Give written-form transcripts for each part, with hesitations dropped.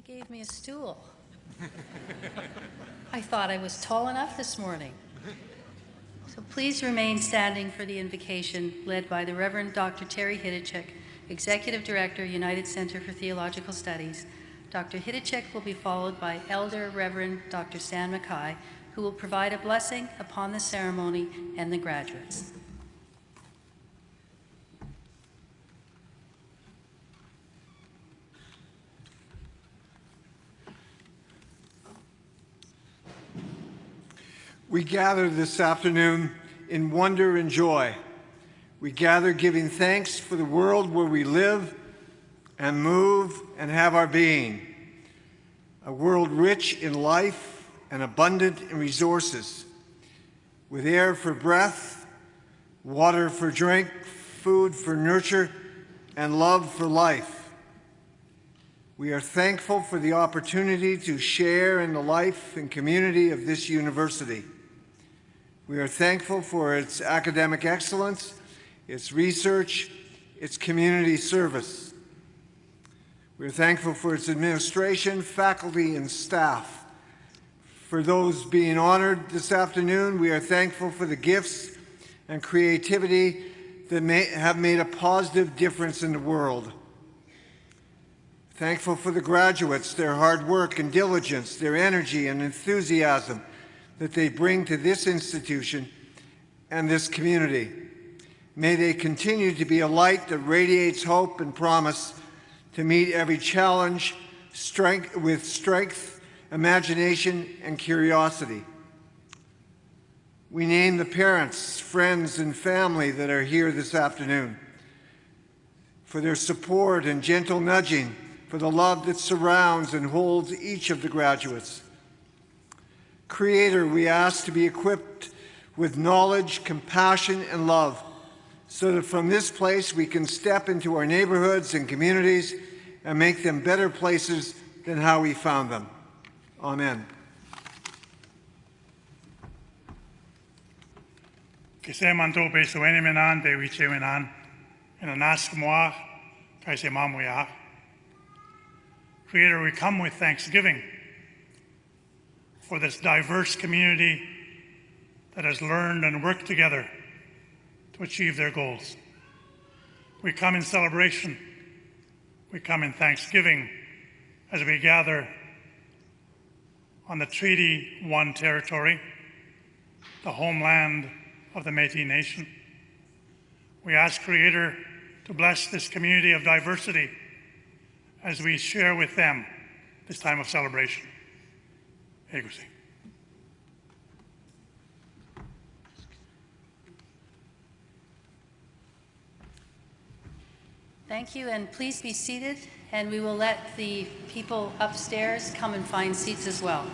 They gave me a stool. I thought I was tall enough this morning. So please remain standing for the invocation led by the Reverend Dr. Terry Hidicek, Executive Director, United Center for Theological Studies. Dr. Hidicek will be followed by Elder Reverend Dr. Stan Mackay, who will provide a blessing upon the ceremony and the graduates. We gather this afternoon in wonder and joy. We gather giving thanks for the world where we live and move and have our being. A world rich in life and abundant in resources, with air for breath, water for drink, food for nurture, and love for life. We are thankful for the opportunity to share in the life and community of this university. We are thankful for its academic excellence, its research, its community service. We are thankful for its administration, faculty, and staff. For those being honored this afternoon, we are thankful for the gifts and creativity that have made a positive difference in the world. Thankful for the graduates, their hard work and diligence, their energy and enthusiasm that they bring to this institution and this community. May they continue to be a light that radiates hope and promise to meet every challenge with strength, imagination, and curiosity. We name the parents, friends, and family that are here this afternoon for their support and gentle nudging, for the love that surrounds and holds each of the graduates. Creator, we ask to be equipped with knowledge, compassion, and love, so that from this place we can step into our neighborhoods and communities and make them better places than how we found them. Amen. Que se manto pe so ene menan pe wiche menan in a nask moi kai se mamuya. Creator, we come with thanksgiving for this diverse community that has learned and worked together to achieve their goals. We come in celebration. We come in thanksgiving as we gather on the Treaty 1 territory, the homeland of the Métis Nation. We ask Creator to bless this community of diversity as we share with them this time of celebration. Egusi. Thank you, and please be seated, and we will let the people upstairs come and find seats as well.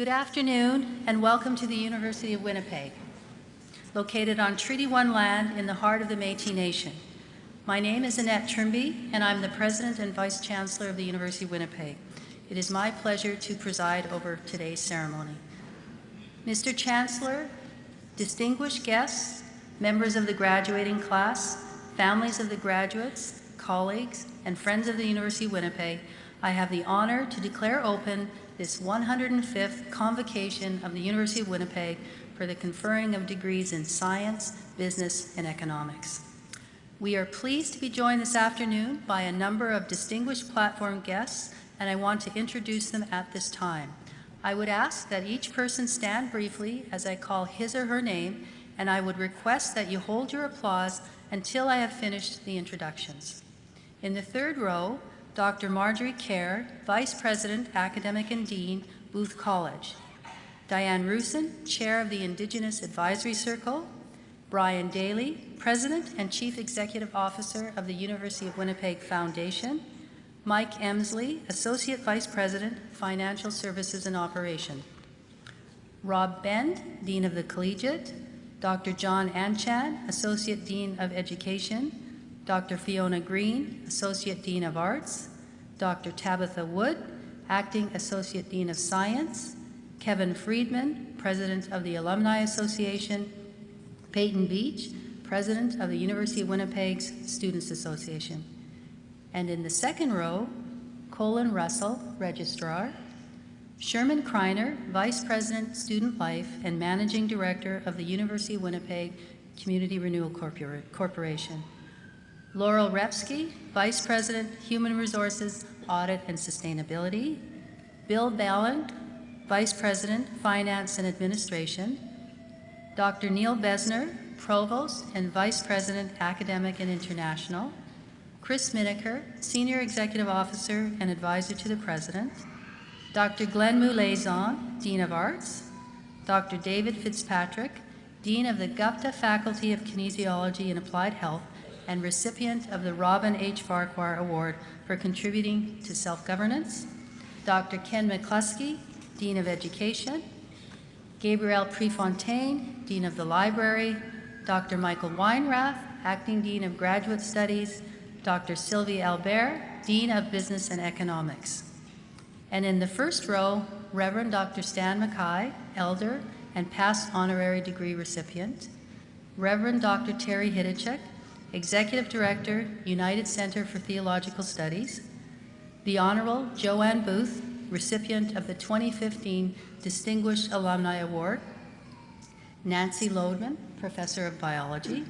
Good afternoon and welcome to the University of Winnipeg, located on Treaty 1 land in the heart of the Métis Nation. My name is Annette Trimby and I'm the President and Vice Chancellor of the University of Winnipeg. It is my pleasure to preside over today's ceremony. Mr. Chancellor, distinguished guests, members of the graduating class, families of the graduates, colleagues, and friends of the University of Winnipeg, I have the honor to declare open this 105th Convocation of the University of Winnipeg for the conferring of degrees in science, business, and economics. We are pleased to be joined this afternoon by a number of distinguished platform guests, and I want to introduce them at this time. I would ask that each person stand briefly as I call his or her name, and I would request that you hold your applause until I have finished the introductions. In the third row, Dr. Marjorie Kerr, Vice President, Academic and Dean, Booth College. Diane Rusin, Chair of the Indigenous Advisory Circle. Brian Daly, President and Chief Executive Officer of the University of Winnipeg Foundation. Mike Emsley, Associate Vice President, Financial Services and Operation. Rob Bend, Dean of the Collegiate. Dr. John Anchan, Associate Dean of Education. Dr. Fiona Green, Associate Dean of Arts. Dr. Tabitha Wood, Acting Associate Dean of Science. Kevin Friedman, President of the Alumni Association. Peyton Beach, President of the University of Winnipeg's Students Association. And in the second row, Colin Russell, Registrar. Sherman Kreiner, Vice President, Student Life and Managing Director of the University of Winnipeg Community Renewal Corporation. Laurel Repsky, Vice President, Human Resources, Audit and Sustainability. Bill Ballant, Vice President, Finance and Administration. Dr. Neil Besner, Provost and Vice President, Academic and International. Chris Miniker, Senior Executive Officer and Advisor to the President. Dr. Glenn Moulaison, Dean of Arts. Dr. David Fitzpatrick, Dean of the Gupta Faculty of Kinesiology and Applied Health and recipient of the Robin H. Farquhar Award for contributing to self-governance. Dr. Ken McCluskey, Dean of Education. Gabrielle Prefontaine, Dean of the Library. Dr. Michael Weinrath, Acting Dean of Graduate Studies. Dr. Sylvie Albert, Dean of Business and Economics. And in the first row, Reverend Dr. Stan Mackay, Elder and past honorary degree recipient. Reverend Dr. Terry Hidachek, Executive Director, United Center for Theological Studies. The Honorable Joanne Booth, recipient of the 2015 Distinguished Alumni Award. Nancy Lodeman, Professor of Biology.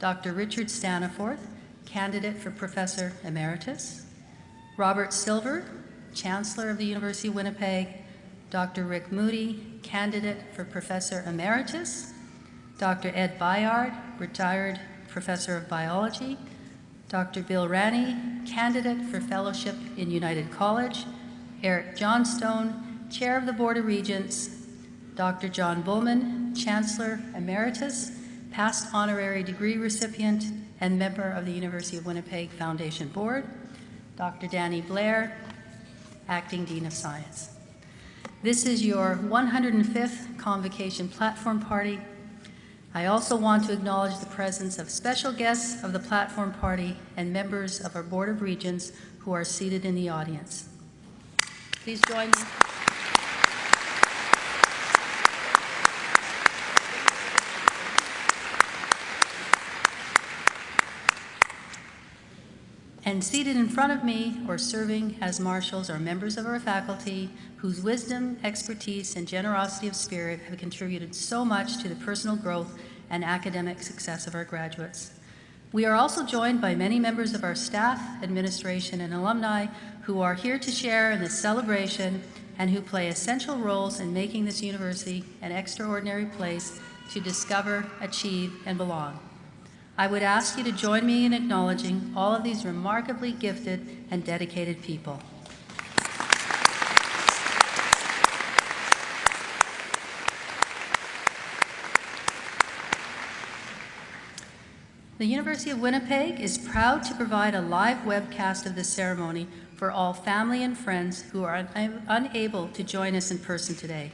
Dr. Richard Staniforth, Candidate for Professor Emeritus. Robert Silver, Chancellor of the University of Winnipeg. Dr. Rick Moody, Candidate for Professor Emeritus. Dr. Ed Bayard, Retired Professor of Biology. Dr. Bill Ranney, Candidate for Fellowship in United College. Eric Johnstone, Chair of the Board of Regents. Dr. John Bowman, Chancellor Emeritus, past honorary degree recipient and member of the University of Winnipeg Foundation Board. Dr. Danny Blair, Acting Dean of Science. This is your 105th Convocation Platform Party. I also want to acknowledge the presence of special guests of the Platform Party and members of our Board of Regents who are seated in the audience. Please join me. And seated in front of me or serving as marshals are members of our faculty whose wisdom, expertise, and generosity of spirit have contributed so much to the personal growth and academic success of our graduates. We are also joined by many members of our staff, administration, and alumni who are here to share in this celebration and who play essential roles in making this university an extraordinary place to discover, achieve, and belong. I would ask you to join me in acknowledging all of these remarkably gifted and dedicated people. The University of Winnipeg is proud to provide a live webcast of this ceremony for all family and friends who are unable to join us in person today.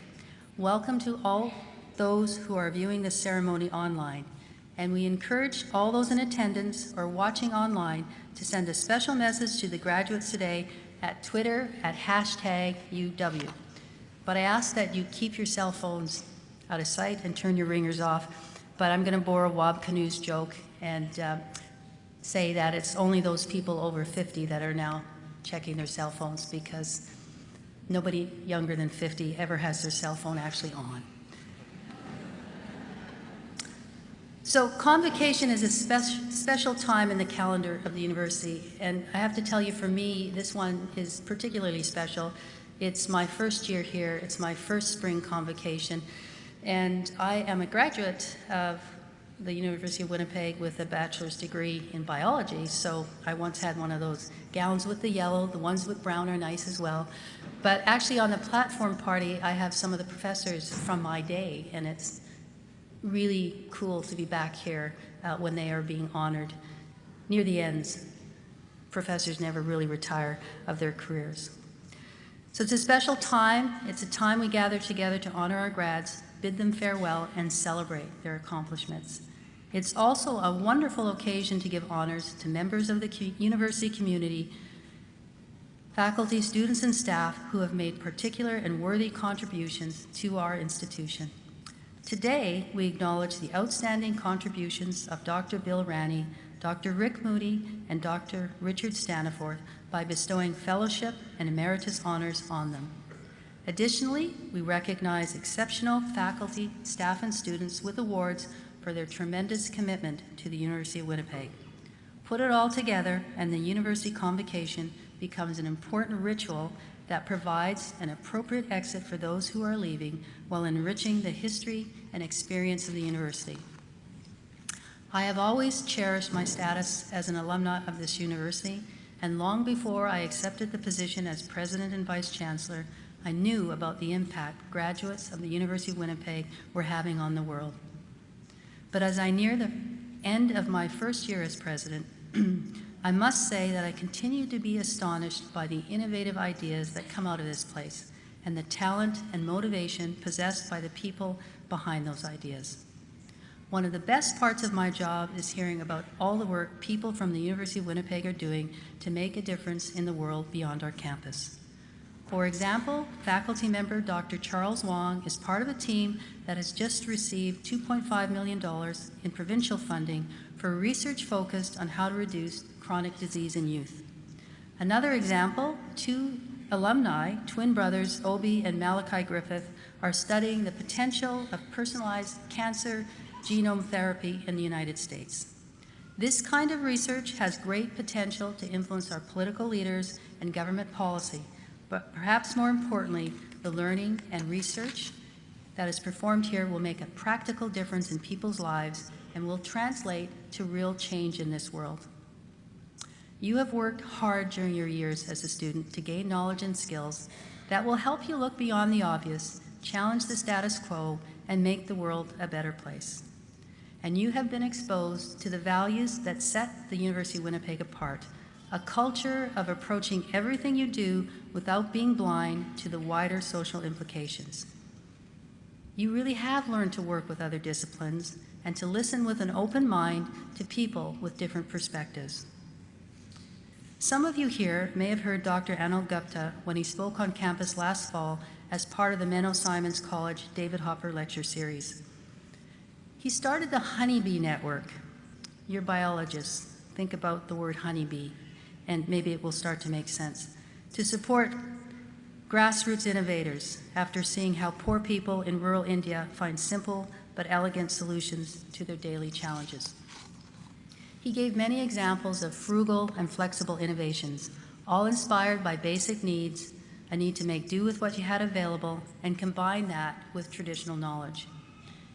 Welcome to all those who are viewing this ceremony online, and we encourage all those in attendance or watching online to send a special message to the graduates today at Twitter at #UW. But I ask that you keep your cell phones out of sight and turn your ringers off. But I'm going to borrow Wab Canoe's joke and say that it's only those people over 50 that are now checking their cell phones, because nobody younger than 50 ever has their cell phone actually on. So Convocation is a special time in the calendar of the university, and I have to tell you, for me, this one is particularly special. It's my first year here. It's my first spring Convocation, and I am a graduate of the University of Winnipeg with a bachelor's degree in biology, so I once had one of those gowns with the yellow. The ones with brown are nice as well. But actually on the platform party, I have some of the professors from my day, and it's really cool to be back here when they are being honored. Near the ends, professors never really retire of their careers. So it's a special time. It's a time we gather together to honor our grads, bid them farewell, and celebrate their accomplishments. It's also a wonderful occasion to give honors to members of the university community, faculty, students, and staff who have made particular and worthy contributions to our institution. Today, we acknowledge the outstanding contributions of Dr. Bill Ranney, Dr. Rick Moody, and Dr. Richard Staniforth by bestowing fellowship and emeritus honors on them. Additionally, we recognize exceptional faculty, staff, and students with awards for their tremendous commitment to the University of Winnipeg. Put it all together, and the University Convocation becomes an important ritual that provides an appropriate exit for those who are leaving while enriching the history and experience of the university. I have always cherished my status as an alumna of this university, and long before I accepted the position as President and Vice Chancellor, I knew about the impact graduates of the University of Winnipeg were having on the world. But as I near the end of my first year as President, I must say that I continue to be astonished by the innovative ideas that come out of this place and the talent and motivation possessed by the people behind those ideas. One of the best parts of my job is hearing about all the work people from the University of Winnipeg are doing to make a difference in the world beyond our campus. For example, faculty member Dr. Charles Wong is part of a team that has just received $2.5 million in provincial funding for research focused on how to reduce chronic disease in youth. Another example, two alumni, twin brothers Obi and Malachi Griffith, are studying the potential of personalized cancer genome therapy in the United States. This kind of research has great potential to influence our political leaders and government policy, but perhaps more importantly, the learning and research that is performed here will make a practical difference in people's lives and will translate to real change in this world. You have worked hard during your years as a student to gain knowledge and skills that will help you look beyond the obvious, challenge the status quo, and make the world a better place. And you have been exposed to the values that set the University of Winnipeg apart, a culture of approaching everything you do without being blind to the wider social implications. You really have learned to work with other disciplines and to listen with an open mind to people with different perspectives. Some of you here may have heard Dr. Anil Gupta when he spoke on campus last fall as part of the Menno Simons College David Hopper Lecture Series. He started the Honeybee Network. You're biologists. Think about the word honeybee, and maybe it will start to make sense. To support grassroots innovators after seeing how poor people in rural India find simple but elegant solutions to their daily challenges. He gave many examples of frugal and flexible innovations, all inspired by basic needs, a need to make do with what you had available, and combine that with traditional knowledge.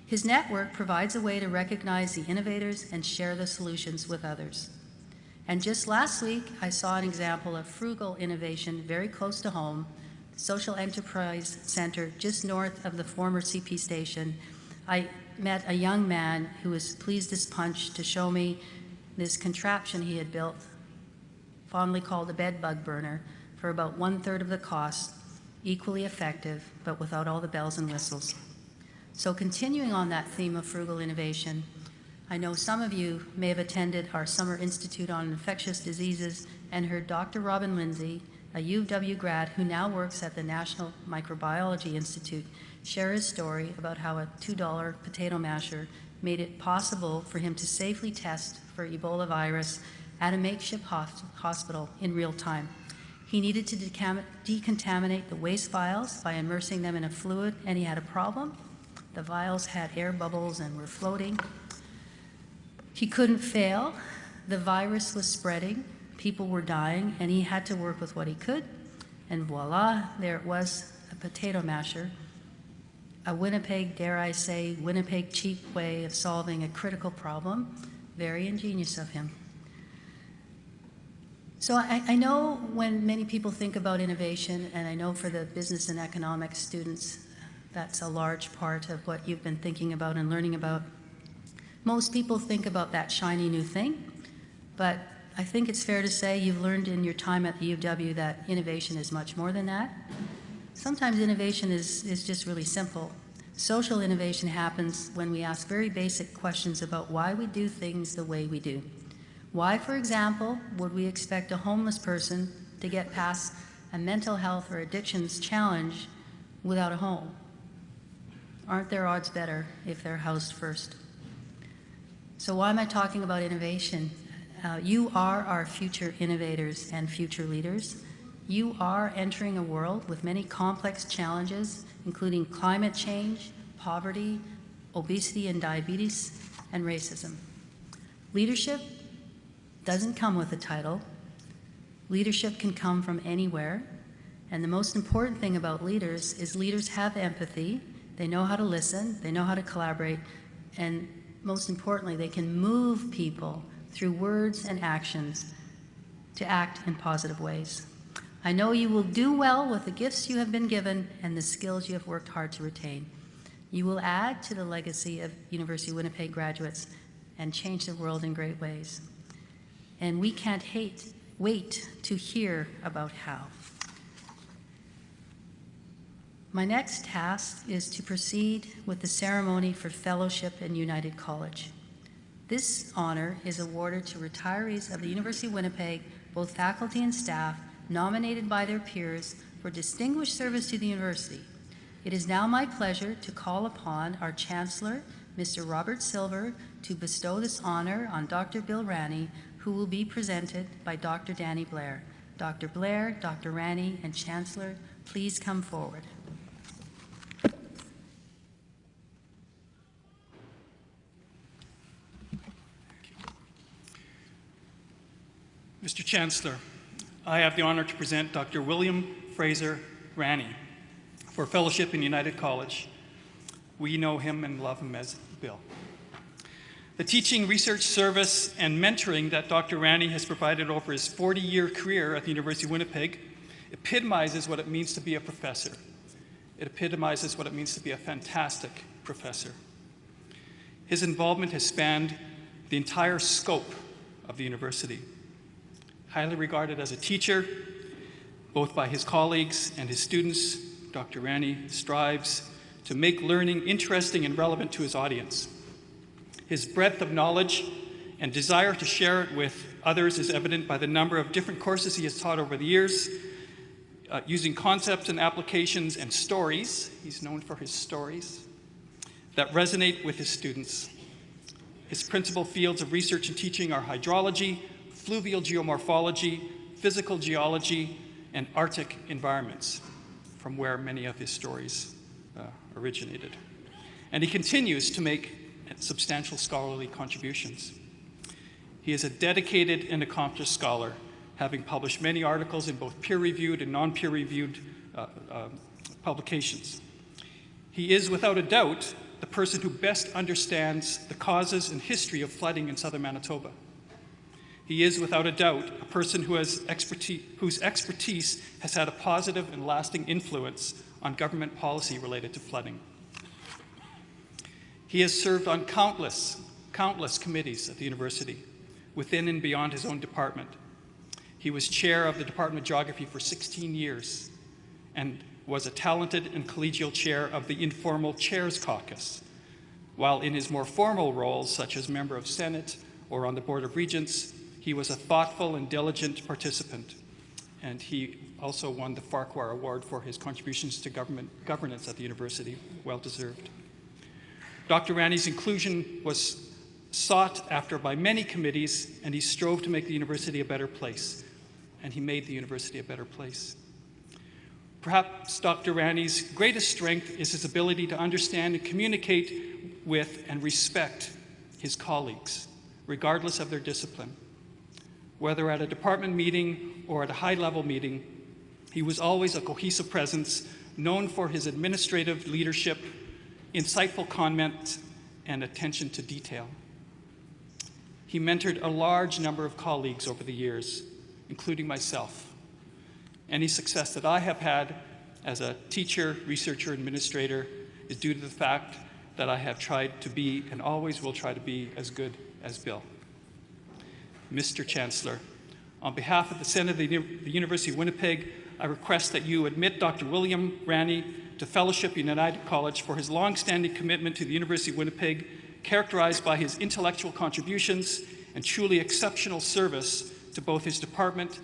His network provides a way to recognize the innovators and share the solutions with others. And just last week, I saw an example of frugal innovation very close to home, the Social Enterprise Center just north of the former CP station. I met a young man who was pleased as punch to show me this contraption he had built, fondly called a bed bug burner, for about 1/3 of the cost, equally effective, but without all the bells and whistles. So continuing on that theme of frugal innovation, I know some of you may have attended our Summer Institute on Infectious Diseases and heard Dr. Robin Lindsay, a U of W grad who now works at the National Microbiology Institute, share his story about how a $2 potato masher made it possible for him to safely test for Ebola virus at a makeshift hospital in real time. He needed to decontaminate the waste vials by immersing them in a fluid, and he had a problem. The vials had air bubbles and were floating. He couldn't fail. The virus was spreading, people were dying, and he had to work with what he could. And voila, there it was, a potato masher. A Winnipeg, dare I say, Winnipeg cheap way of solving a critical problem. Very ingenious of him. So I know when many people think about innovation, and I know for the business and economics students, that's a large part of what you've been thinking about and learning about. Most people think about that shiny new thing, but I think it's fair to say you've learned in your time at the U of W that innovation is much more than that. Sometimes innovation is just really simple. Social innovation happens when we ask very basic questions about why we do things the way we do. Why, for example, would we expect a homeless person to get past a mental health or addictions challenge without a home? Aren't their odds better if they're housed first? So why am I talking about innovation? You are our future innovators and future leaders. You are entering a world with many complex challenges, including climate change, poverty, obesity and diabetes, and racism. Leadership doesn't come with a title. Leadership can come from anywhere. And the most important thing about leaders is leaders have empathy. They know how to listen. They know how to collaborate. And most importantly, they can move people through words and actions to act in positive ways. I know you will do well with the gifts you have been given and the skills you have worked hard to retain. You will add to the legacy of University of Winnipeg graduates and change the world in great ways. And we can't wait to hear about how. My next task is to proceed with the ceremony for fellowship in United College. This honor is awarded to retirees of the University of Winnipeg, both faculty and staff, nominated by their peers for distinguished service to the university. It is now my pleasure to call upon our Chancellor, Mr. Robert Silver, to bestow this honor on Dr. Bill Ranney, who will be presented by Dr. Danny Blair. Dr. Blair, Dr. Ranney, and Chancellor, please come forward. Mr. Chancellor, I have the honor to present Dr. William Fraser Ranney for fellowship in United College. We know him and love him as Bill. The teaching, research, service, and mentoring that Dr. Ranney has provided over his 40-year career at the University of Winnipeg epitomizes what it means to be a professor. It epitomizes what it means to be a fantastic professor. His involvement has spanned the entire scope of the university. Highly regarded as a teacher, both by his colleagues and his students, Dr. Ranney strives to make learning interesting and relevant to his audience. His breadth of knowledge and desire to share it with others is evident by the number of different courses he has taught over the years, using concepts and applications and stories, he's known for his stories, that resonate with his students. His principal fields of research and teaching are hydrology, fluvial geomorphology, physical geology, and Arctic environments, from where many of his stories originated. And he continues to make substantial scholarly contributions. He is a dedicated and accomplished scholar, having published many articles in both peer-reviewed and non-peer-reviewed publications. He is, without a doubt, the person who best understands the causes and history of flooding in southern Manitoba. He is, without a doubt, a person whose expertise has had a positive and lasting influence on government policy related to flooding. He has served on countless committees at the university, within and beyond his own department. He was chair of the Department of Geography for 16 years and was a talented and collegial chair of the informal Chairs Caucus, while in his more formal roles, such as member of Senate or on the Board of Regents, he was a thoughtful and diligent participant, and he also won the Farquhar Award for his contributions to governance at the university, well deserved. Dr. Rani's inclusion was sought after by many committees, and he strove to make the university a better place, and he made the university a better place. Perhaps Dr. Rani's greatest strength is his ability to understand and communicate with and respect his colleagues, regardless of their discipline. Whether at a department meeting or at a high-level meeting, he was always a cohesive presence, known for his administrative leadership, insightful comments, and attention to detail. He mentored a large number of colleagues over the years, including myself. Any success that I have had as a teacher, researcher, administrator is due to the fact that I have tried to be and always will try to be as good as Bill. Mr. Chancellor, on behalf of the Senate of the University of Winnipeg, I request that you admit Dr. William Rani to fellowship in United College for his long-standing commitment to the University of Winnipeg, characterized by his intellectual contributions and truly exceptional service to both his department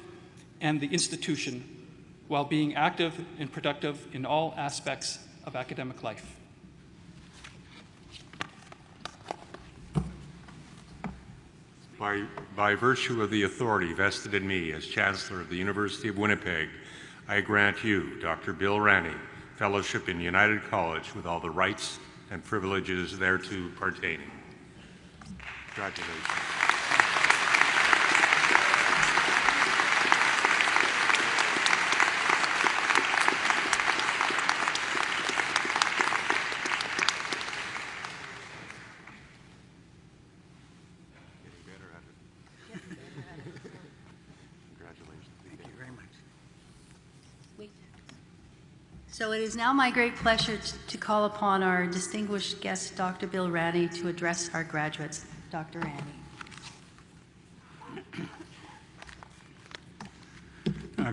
and the institution, while being active and productive in all aspects of academic life. By virtue of the authority vested in me as Chancellor of the University of Winnipeg, I grant you, Dr. Bill Rani, fellowship in United College with all the rights and privileges thereto pertaining. Congratulations. So it is now my great pleasure to call upon our distinguished guest, Dr. Bill Rani, to address our graduates. Dr. Rani.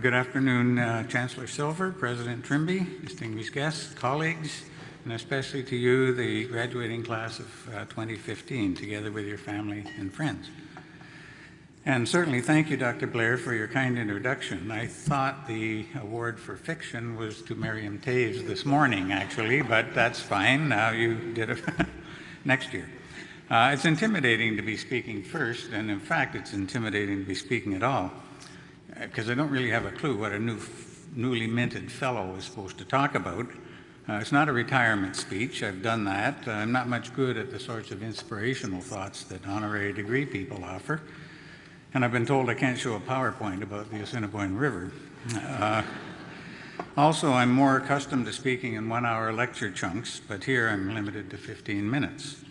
Good afternoon, Chancellor Silver, President Trimby, distinguished guests, colleagues, and especially to you, the graduating class of 2015, together with your family and friends. And certainly thank you, Dr. Blair, for your kind introduction. I thought the award for fiction was to Miriam Taves this morning, actually, but that's fine. Now you did it next year. It's intimidating to be speaking first, and in fact, it's intimidating to be speaking at all, because I don't really have a clue what a newly minted fellow is supposed to talk about. It's not a retirement speech. I've done that. I'm not much good at the sorts of inspirational thoughts that honorary degree people offer. And I've been told I can't show a PowerPoint about the Assiniboine River. Also, I'm more accustomed to speaking in 1-hour lecture chunks, but here I'm limited to 15 minutes.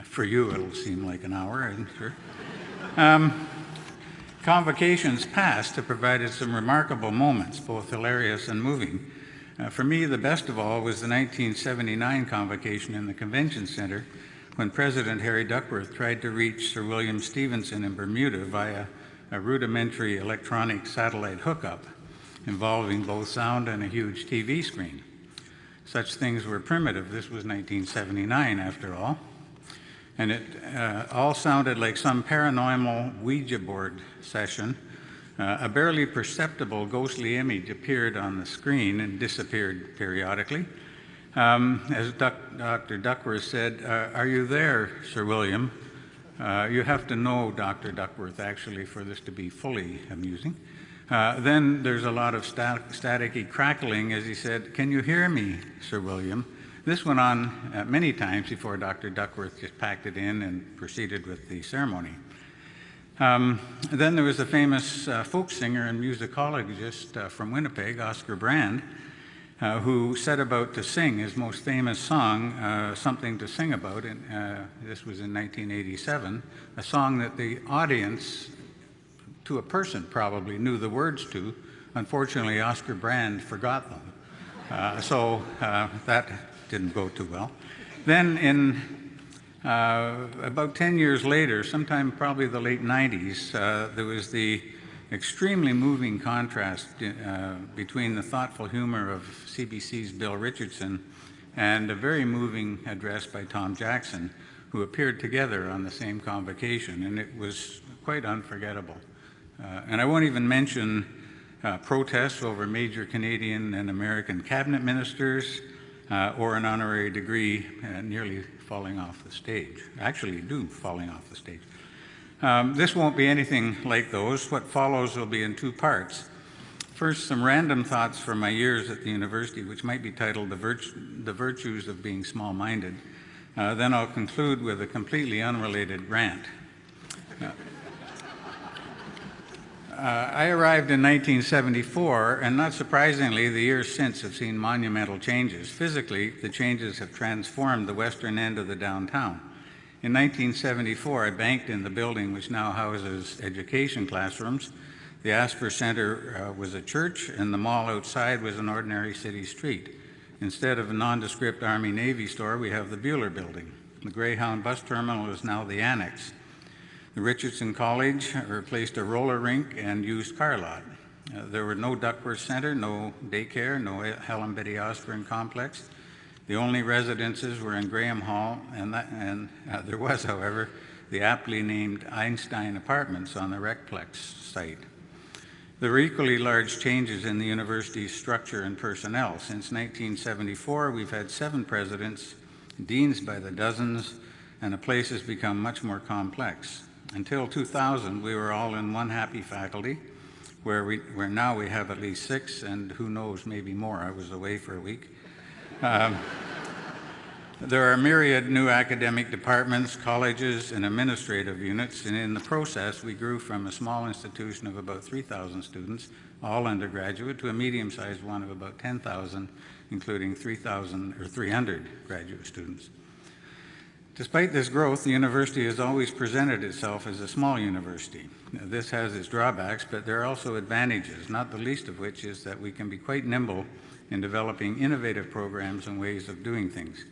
For you, it'll seem like an hour, I'm sure. Convocations past have provided some remarkable moments, both hilarious and moving. For me, the best of all was the 1979 convocation in the Convention Center, when President Harry Duckworth tried to reach Sir William Stevenson in Bermuda via a rudimentary electronic satellite hookup involving both sound and a huge TV screen. Such things were primitive. This was 1979, after all. And it all sounded like some paranormal Ouija board session. A barely perceptible ghostly image appeared on the screen and disappeared periodically. As Dr. Duckworth said, are you there, Sir William? You have to know Dr. Duckworth, actually, for this to be fully amusing. Then there's a lot of staticky crackling as he said, can you hear me, Sir William? This went on many times before Dr. Duckworth just packed it in and proceeded with the ceremony. Then there was the famous folk singer and musicologist from Winnipeg, Oscar Brand, who set about to sing his most famous song, Something to Sing About. This was in 1987, a song that the audience, to a person probably, knew the words to. Unfortunately, Oscar Brand forgot them. So that didn't go too well. Then in About 10 years later, sometime probably the late 90s, there was the extremely moving contrast between the thoughtful humor of CBC's Bill Richardson and a very moving address by Tom Jackson, who appeared together on the same convocation, and it was quite unforgettable. And I won't even mention protests over major Canadian and American cabinet ministers or an honorary degree nearly falling off the stage. Actually, falling off the stage. This won't be anything like those. What follows will be in two parts. First, some random thoughts from my years at the university, which might be titled The Virtues of Being Small-Minded. Then I'll conclude with a completely unrelated rant. I arrived in 1974, and not surprisingly, the years since have seen monumental changes. Physically, the changes have transformed the western end of the downtown. In 1974, I banked in the building which now houses education classrooms. The Asper Center was a church, and the mall outside was an ordinary city street. Instead of a nondescript Army-Navy store, we have the Buehler Building. The Greyhound bus terminal is now the Annex. The Richardson College replaced a roller rink and used car lot. There were no Duckworth Center, no daycare, no Helen Betty Osborne complex. The only residences were in Graham Hall, and there was, however, the aptly named Einstein Apartments on the Recplex site. There were equally large changes in the university's structure and personnel. Since 1974, we've had 7 presidents, deans by the dozens, and the place has become much more complex. Until 2000, we were all in one happy faculty, where now we have at least 6, and who knows, maybe more. I was away for a week. There are myriad new academic departments, colleges, and administrative units, and in the process, we grew from a small institution of about 3,000 students, all undergraduate, to a medium-sized one of about 10,000, including 300 graduate students. Despite this growth, the university has always presented itself as a small university. This has its drawbacks, but there are also advantages, not the least of which is that we can be quite nimble in developing innovative programs and ways of doing things.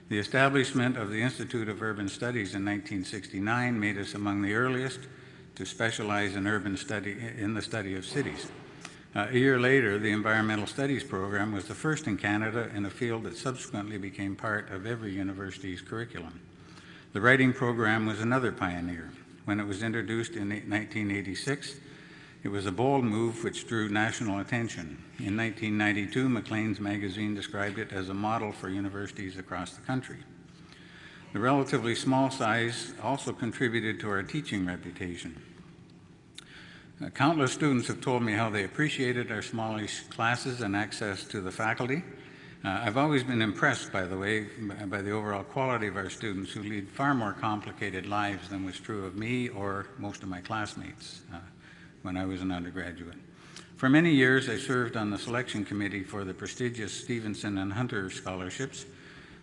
The establishment of the Institute of Urban Studies in 1969 made us among the earliest to specialize in the study of cities. A year later, the Environmental Studies program was the first in Canada in a field that subsequently became part of every university's curriculum. The writing program was another pioneer. When it was introduced in 1986, it was a bold move which drew national attention. In 1992, Maclean's magazine described it as a model for universities across the country. The relatively small size also contributed to our teaching reputation. Countless students have told me how they appreciated our smallish classes and access to the faculty. I've always been impressed, by the way, by the overall quality of our students, who lead far more complicated lives than was true of me or most of my classmates when I was an undergraduate. For many years, I served on the selection committee for the prestigious Stevenson and Hunter scholarships,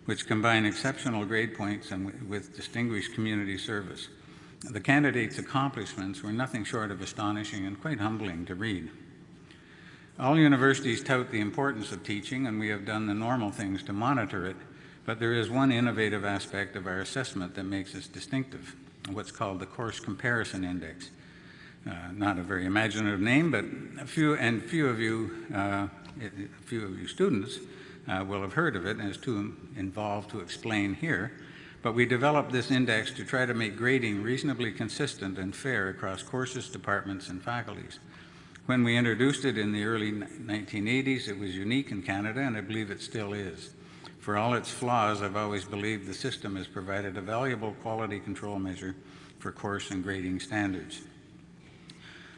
which combine exceptional grade points and with distinguished community service. The candidates' accomplishments were nothing short of astonishing and quite humbling to read. All universities tout the importance of teaching, and we have done the normal things to monitor it, but there is one innovative aspect of our assessment that makes us distinctive, what's called the Course Comparison Index. Not a very imaginative name, but a few of you students will have heard of it, and it's too involved to explain here. But we developed this index to try to make grading reasonably consistent and fair across courses, departments, and faculties. When we introduced it in the early 1980s, it was unique in Canada, and I believe it still is. For all its flaws, I've always believed the system has provided a valuable quality control measure for course and grading standards.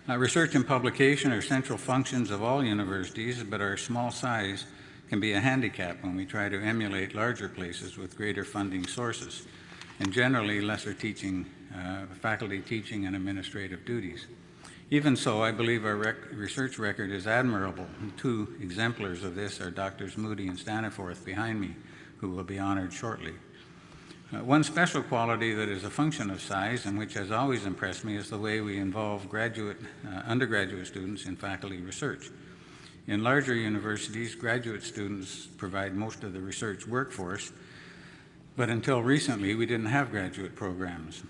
Research and publication are central functions of all universities, but our small size can be a handicap when we try to emulate larger places with greater funding sources and generally lesser faculty teaching and administrative duties. Even so, I believe our research record is admirable. 2 exemplars of this are Drs. Moody and Staniforth behind me, who will be honored shortly. One special quality that is a function of size and which has always impressed me is the way we involve undergraduate students in faculty research. In larger universities, graduate students provide most of the research workforce, But until recently, we didn't have graduate programs.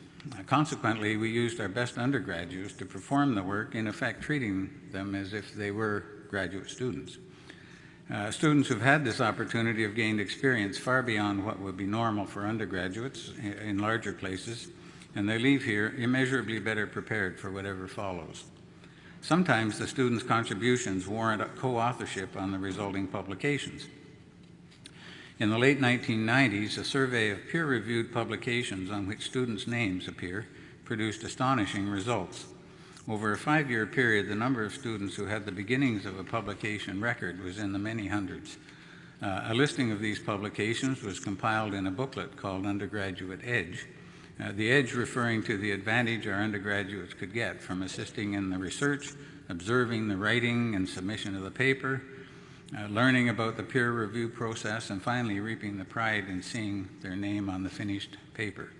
Consequently, we used our best undergraduates to perform the work, in effect treating them as if they were graduate students. Students who've had this opportunity have gained experience far beyond what would be normal for undergraduates in larger places, and they leave here immeasurably better prepared for whatever follows. Sometimes the students' contributions warrant a co-authorship on the resulting publications. In the late 1990s, a survey of peer-reviewed publications on which students' names appear produced astonishing results. Over a 5-year period, the number of students who had the beginnings of a publication record was in the many hundreds. A listing of these publications was compiled in a booklet called Undergraduate Edge, the edge referring to the advantage our undergraduates could get from assisting in the research, observing the writing and submission of the paper, learning about the peer review process, and finally reaping the pride in seeing their name on the finished paper.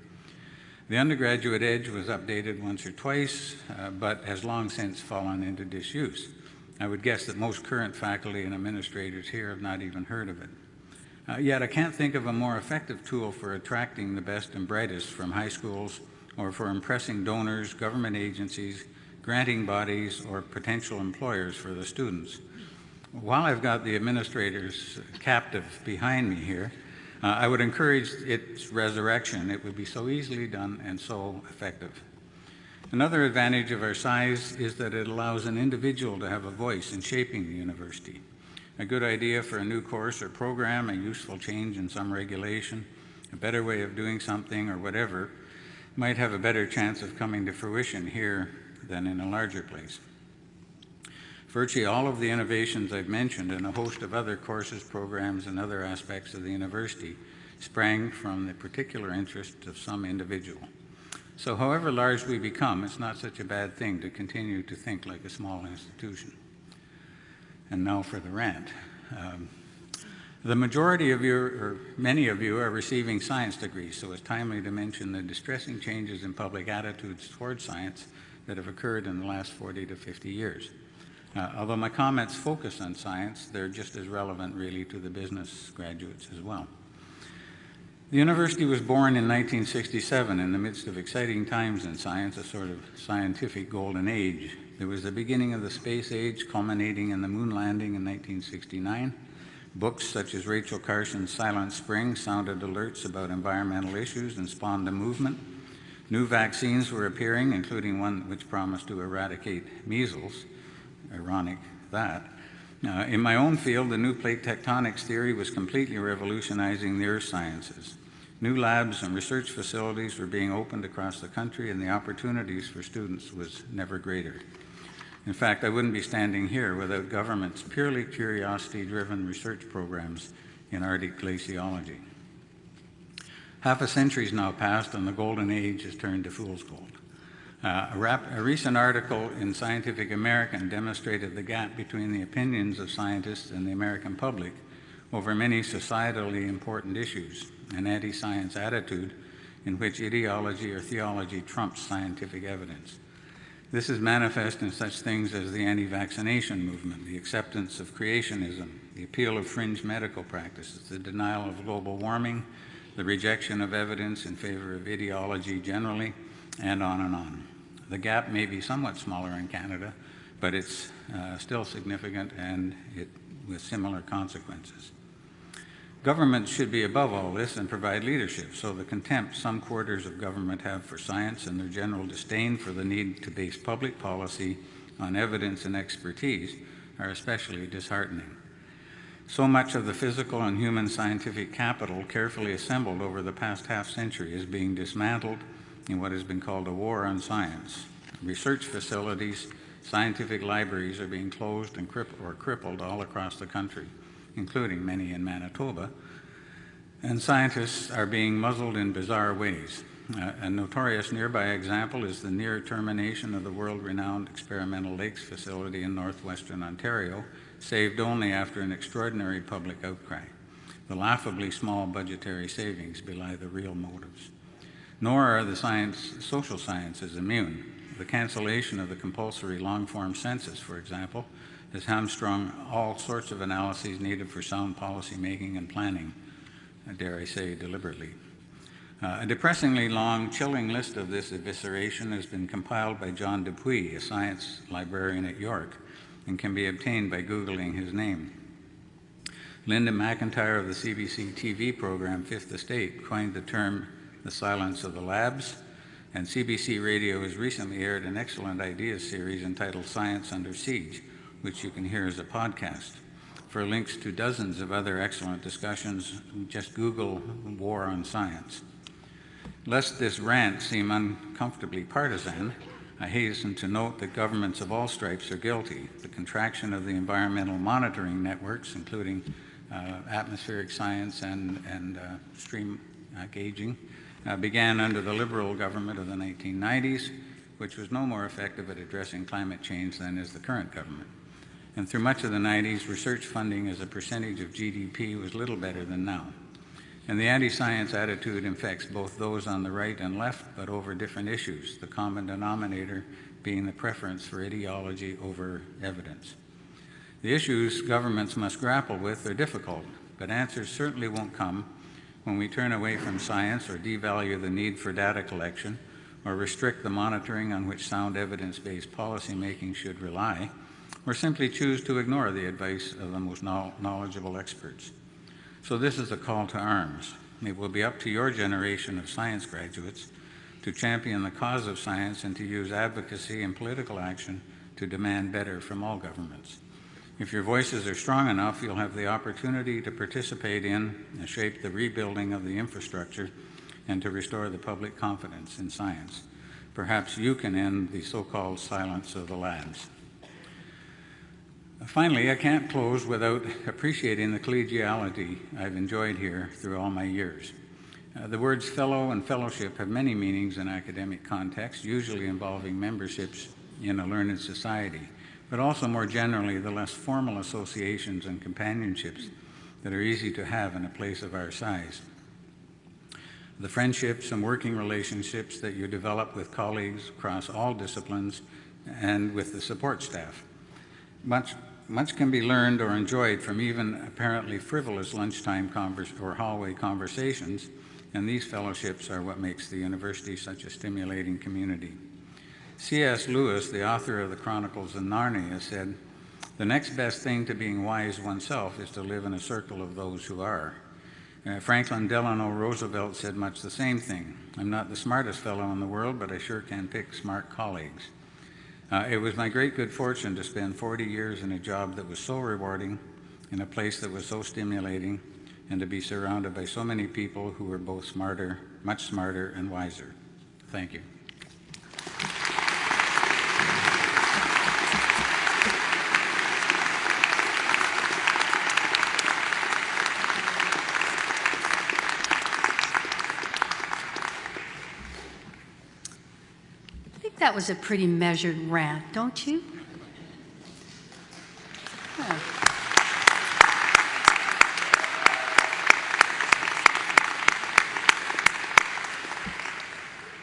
The undergraduate edge was updated once or twice, but has long since fallen into disuse. I would guess that most current faculty and administrators here have not even heard of it. Yet I can't think of a more effective tool for attracting the best and brightest from high schools or for impressing donors, government agencies, granting bodies, or potential employers for the students. While I've got the administrators captive behind me here, I would encourage its resurrection. It would be so easily done and so effective. Another advantage of our size is that it allows an individual to have a voice in shaping the university. A good idea for a new course or program, a useful change in some regulation, a better way of doing something or whatever, might have a better chance of coming to fruition here than in a larger place. Virtually all of the innovations I've mentioned and a host of other courses, programs, and other aspects of the university sprang from the particular interest of some individual. So however large we become, it's not such a bad thing to continue to think like a small institution. And now for the rant. The majority of you, or many of you, are receiving science degrees, so it's timely to mention the distressing changes in public attitudes towards science that have occurred in the last 40 to 50 years. Although my comments focus on science, they're just as relevant really to the business graduates as well. The university was born in 1967 in the midst of exciting times in science, a sort of scientific golden age. It was the beginning of the space age, culminating in the moon landing in 1969. Books such as Rachel Carson's Silent Spring sounded alerts about environmental issues and spawned a movement. New vaccines were appearing, including one which promised to eradicate measles. Ironic that. In my own field, the new plate tectonics theory was completely revolutionizing the earth sciences. New labs and research facilities were being opened across the country, and the opportunities for students was never greater. In fact, I wouldn't be standing here without government's purely curiosity-driven research programs in Arctic glaciology. Half a century's now passed, and the golden age has turned to fool's gold. A recent article in Scientific American demonstrated the gap between the opinions of scientists and the American public over many societally important issues, an anti-science attitude in which ideology or theology trumps scientific evidence. This is manifest in such things as the anti-vaccination movement, the acceptance of creationism, the appeal of fringe medical practices, the denial of global warming, the rejection of evidence in favor of ideology generally, and on and on. The gap may be somewhat smaller in Canada, but it's still significant and with similar consequences. Government should be above all this and provide leadership, so the contempt some quarters of government have for science and their general disdain for the need to base public policy on evidence and expertise are especially disheartening. So much of the physical and human scientific capital carefully assembled over the past half-century is being dismantled in what has been called a war on science. Research facilities, scientific libraries are being closed and crippled all across the country, including many in Manitoba, and scientists are being muzzled in bizarre ways. A notorious nearby example is the near termination of the world-renowned Experimental Lakes facility in northwestern Ontario, saved only after an extraordinary public outcry. The laughably small budgetary savings belie the real motives. Nor are the social sciences immune. The cancellation of the compulsory long-form census, for example, has hamstrung all sorts of analyses needed for sound policy making and planning, dare I say deliberately. A depressingly long, chilling list of this evisceration has been compiled by John Dupuy, a science librarian at York, and can be obtained by Googling his name. Linda McIntyre of the CBC TV program Fifth Estate coined the term the silence of the labs, and CBC Radio has recently aired an excellent ideas series entitled Science Under Siege, which you can hear as a podcast. For links to dozens of other excellent discussions, just Google War on Science. Lest this rant seem uncomfortably partisan, I hasten to note that governments of all stripes are guilty. The contraction of the environmental monitoring networks, including atmospheric science and stream gauging, began under the Liberal government of the 1990s, which was no more effective at addressing climate change than is the current government. And through much of the 90s, research funding as a percentage of GDP was little better than now. And the anti-science attitude infects both those on the right and left, but over different issues, the common denominator being the preference for ideology over evidence. The issues governments must grapple with are difficult, but answers certainly won't come when we turn away from science or devalue the need for data collection or restrict the monitoring on which sound evidence-based policymaking should rely, or simply choose to ignore the advice of the most knowledgeable experts. So this is a call to arms. It will be up to your generation of science graduates to champion the cause of science and to use advocacy and political action to demand better from all governments. If your voices are strong enough, you'll have the opportunity to participate in and shape the rebuilding of the infrastructure and to restore the public confidence in science. Perhaps you can end the so-called silence of the labs. Finally, I can't close without appreciating the collegiality I've enjoyed here through all my years. The words fellow and fellowship have many meanings in academic contexts, usually involving memberships in a learned society, but also more generally the less formal associations and companionships that are easy to have in a place of our size. The friendships and working relationships that you develop with colleagues across all disciplines and with the support staff. Much can be learned or enjoyed from even apparently frivolous lunchtime or hallway conversations, and these fellowships are what makes the university such a stimulating community. C.S. Lewis, the author of the Chronicles of Narnia, said, "The next best thing to being wise oneself is to live in a circle of those who are." Franklin Delano Roosevelt said much the same thing. "I'm not the smartest fellow in the world, but I sure can pick smart colleagues." It was my great good fortune to spend 40 years in a job that was so rewarding, in a place that was so stimulating, and to be surrounded by so many people who were both smarter, much smarter, and wiser. Thank you. That was a pretty measured rant, don't you? Yeah.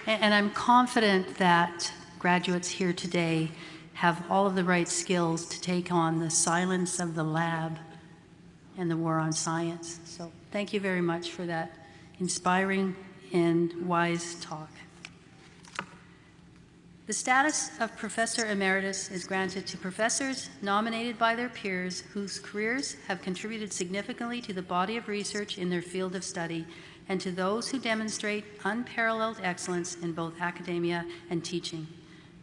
And I'm confident that graduates here today have all of the right skills to take on the silence of the lab and the war on science. So thank you very much for that inspiring and wise talk. The status of Professor Emeritus is granted to professors nominated by their peers whose careers have contributed significantly to the body of research in their field of study, and to those who demonstrate unparalleled excellence in both academia and teaching.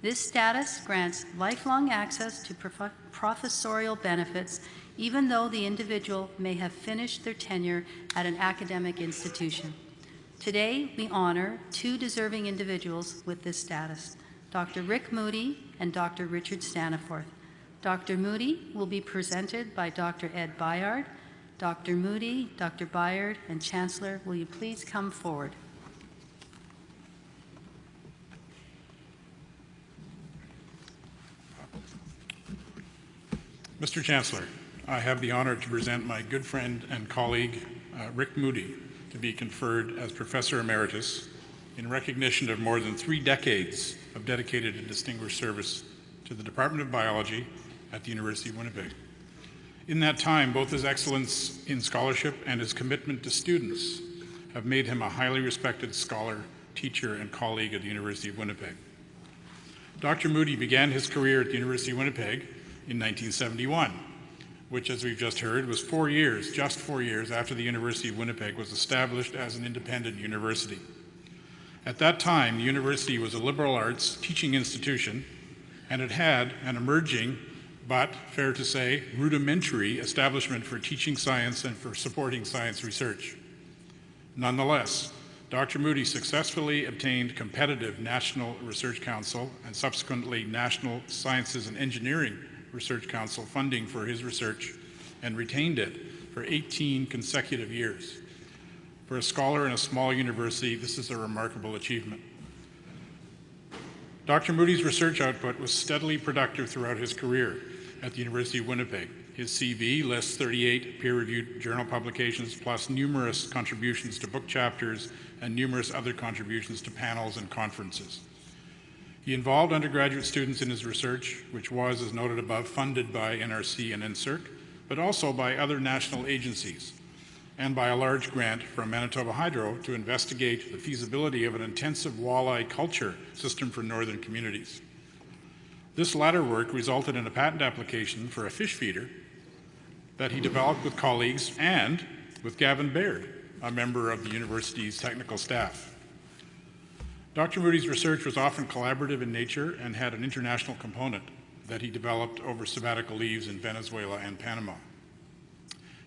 This status grants lifelong access to professorial benefits, even though the individual may have finished their tenure at an academic institution. Today, we honor two deserving individuals with this status, Dr. Rick Moody and Dr. Richard Staniforth. Dr. Moody will be presented by Dr. Ed Bayard. Dr. Moody, Dr. Bayard, and Chancellor, will you please come forward? Mr. Chancellor, I have the honor to present my good friend and colleague, Rick Moody, to be conferred as Professor Emeritus in recognition of more than 3 decades of dedicated and distinguished service to the Department of Biology at the University of Winnipeg. In that time, both his excellence in scholarship and his commitment to students have made him a highly respected scholar, teacher, and colleague at the University of Winnipeg. Dr. Moody began his career at the University of Winnipeg in 1971, which, as we've just heard, was just 4 years after the University of Winnipeg was established as an independent university. At that time, the university was a liberal arts teaching institution, and it had an emerging, but fair to say, rudimentary establishment for teaching science and for supporting science research. Nonetheless, Dr. Moody successfully obtained competitive National Research Council and subsequently National Sciences and Engineering Research Council funding for his research and retained it for 18 consecutive years. For a scholar in a small university, this is a remarkable achievement. Dr. Moody's research output was steadily productive throughout his career at the University of Winnipeg. His CV lists 38 peer-reviewed journal publications, plus numerous contributions to book chapters and numerous other contributions to panels and conferences. He involved undergraduate students in his research, which was, as noted above, funded by NRC and NSERC, but also by other national agencies, and by a large grant from Manitoba Hydro to investigate the feasibility of an intensive walleye culture system for northern communities. This latter work resulted in a patent application for a fish feeder that he developed with colleagues and with Gavin Baird, a member of the university's technical staff. Dr. Moody's research was often collaborative in nature and had an international component that he developed over sabbatical leaves in Venezuela and Panama.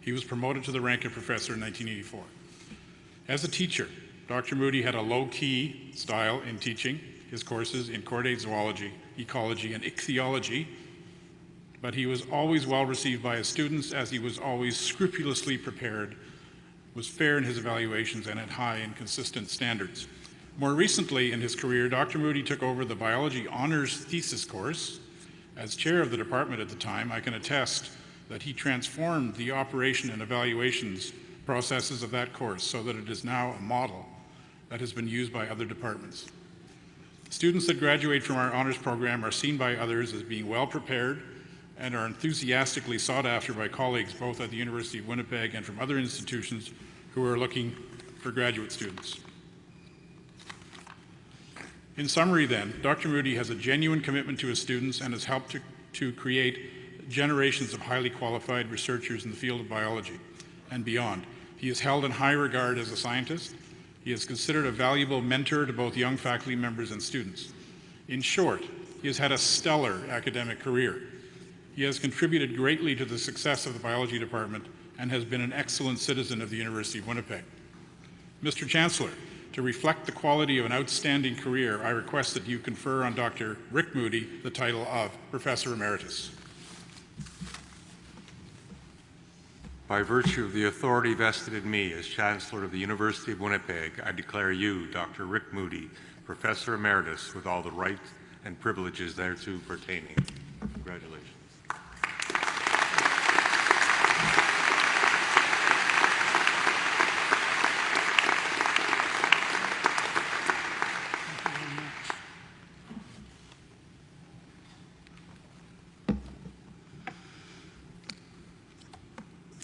He was promoted to the rank of professor in 1984. As a teacher, Dr. Moody had a low-key style in teaching his courses in chordate zoology, ecology, and ichthyology, but he was always well received by his students, as he was always scrupulously prepared, was fair in his evaluations, and had high and consistent standards. More recently in his career, Dr. Moody took over the biology honors thesis course. As chair of the department at the time, I can attest that he transformed the operation and evaluations processes of that course so that it is now a model that has been used by other departments. Students that graduate from our honors program are seen by others as being well prepared and are enthusiastically sought after by colleagues both at the University of Winnipeg and from other institutions who are looking for graduate students. In summary then, Dr. Moody has a genuine commitment to his students and has helped to create generations of highly qualified researchers in the field of biology and beyond. He is held in high regard as a scientist. He is considered a valuable mentor to both young faculty members and students. In short, he has had a stellar academic career. He has contributed greatly to the success of the biology department and has been an excellent citizen of the University of Winnipeg. Mr. Chancellor, to reflect the quality of an outstanding career, I request that you confer on Dr. Rick Moody the title of Professor Emeritus. By virtue of the authority vested in me as Chancellor of the University of Winnipeg, I declare you, Dr. Rick Moody, Professor Emeritus, with all the rights and privileges thereto pertaining. Congratulations.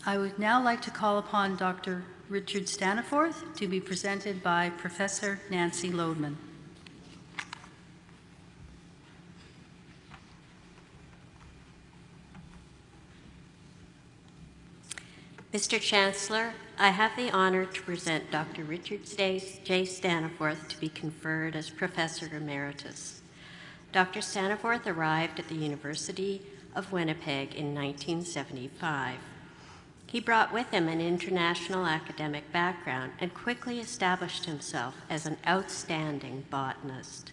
I would now like to call upon Dr. Richard Staniforth to be presented by Professor Nancy Lodeman. Mr. Chancellor, I have the honor to present Dr. Richard J. Staniforth to be conferred as Professor Emeritus. Dr. Staniforth arrived at the University of Winnipeg in 1975. He brought with him an international academic background and quickly established himself as an outstanding botanist.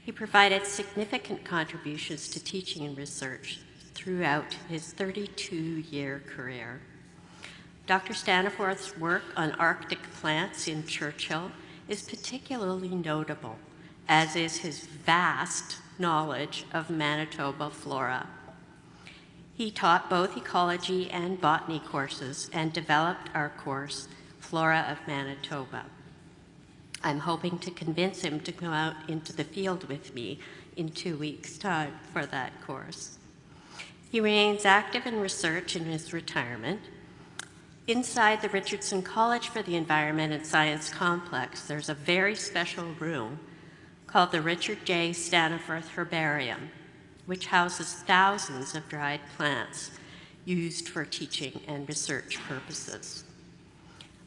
He provided significant contributions to teaching and research throughout his 32-year career. Dr. Staniforth's work on Arctic plants in Churchill is particularly notable, as is his vast knowledge of Manitoba flora. He taught both ecology and botany courses and developed our course, Flora of Manitoba. I'm hoping to convince him to come out into the field with me in 2 weeks' time for that course. He remains active in research in his retirement. Inside the Richardson College for the Environment and Science Complex, there's a very special room called the Richard J. Staniforth Herbarium, which houses thousands of dried plants used for teaching and research purposes.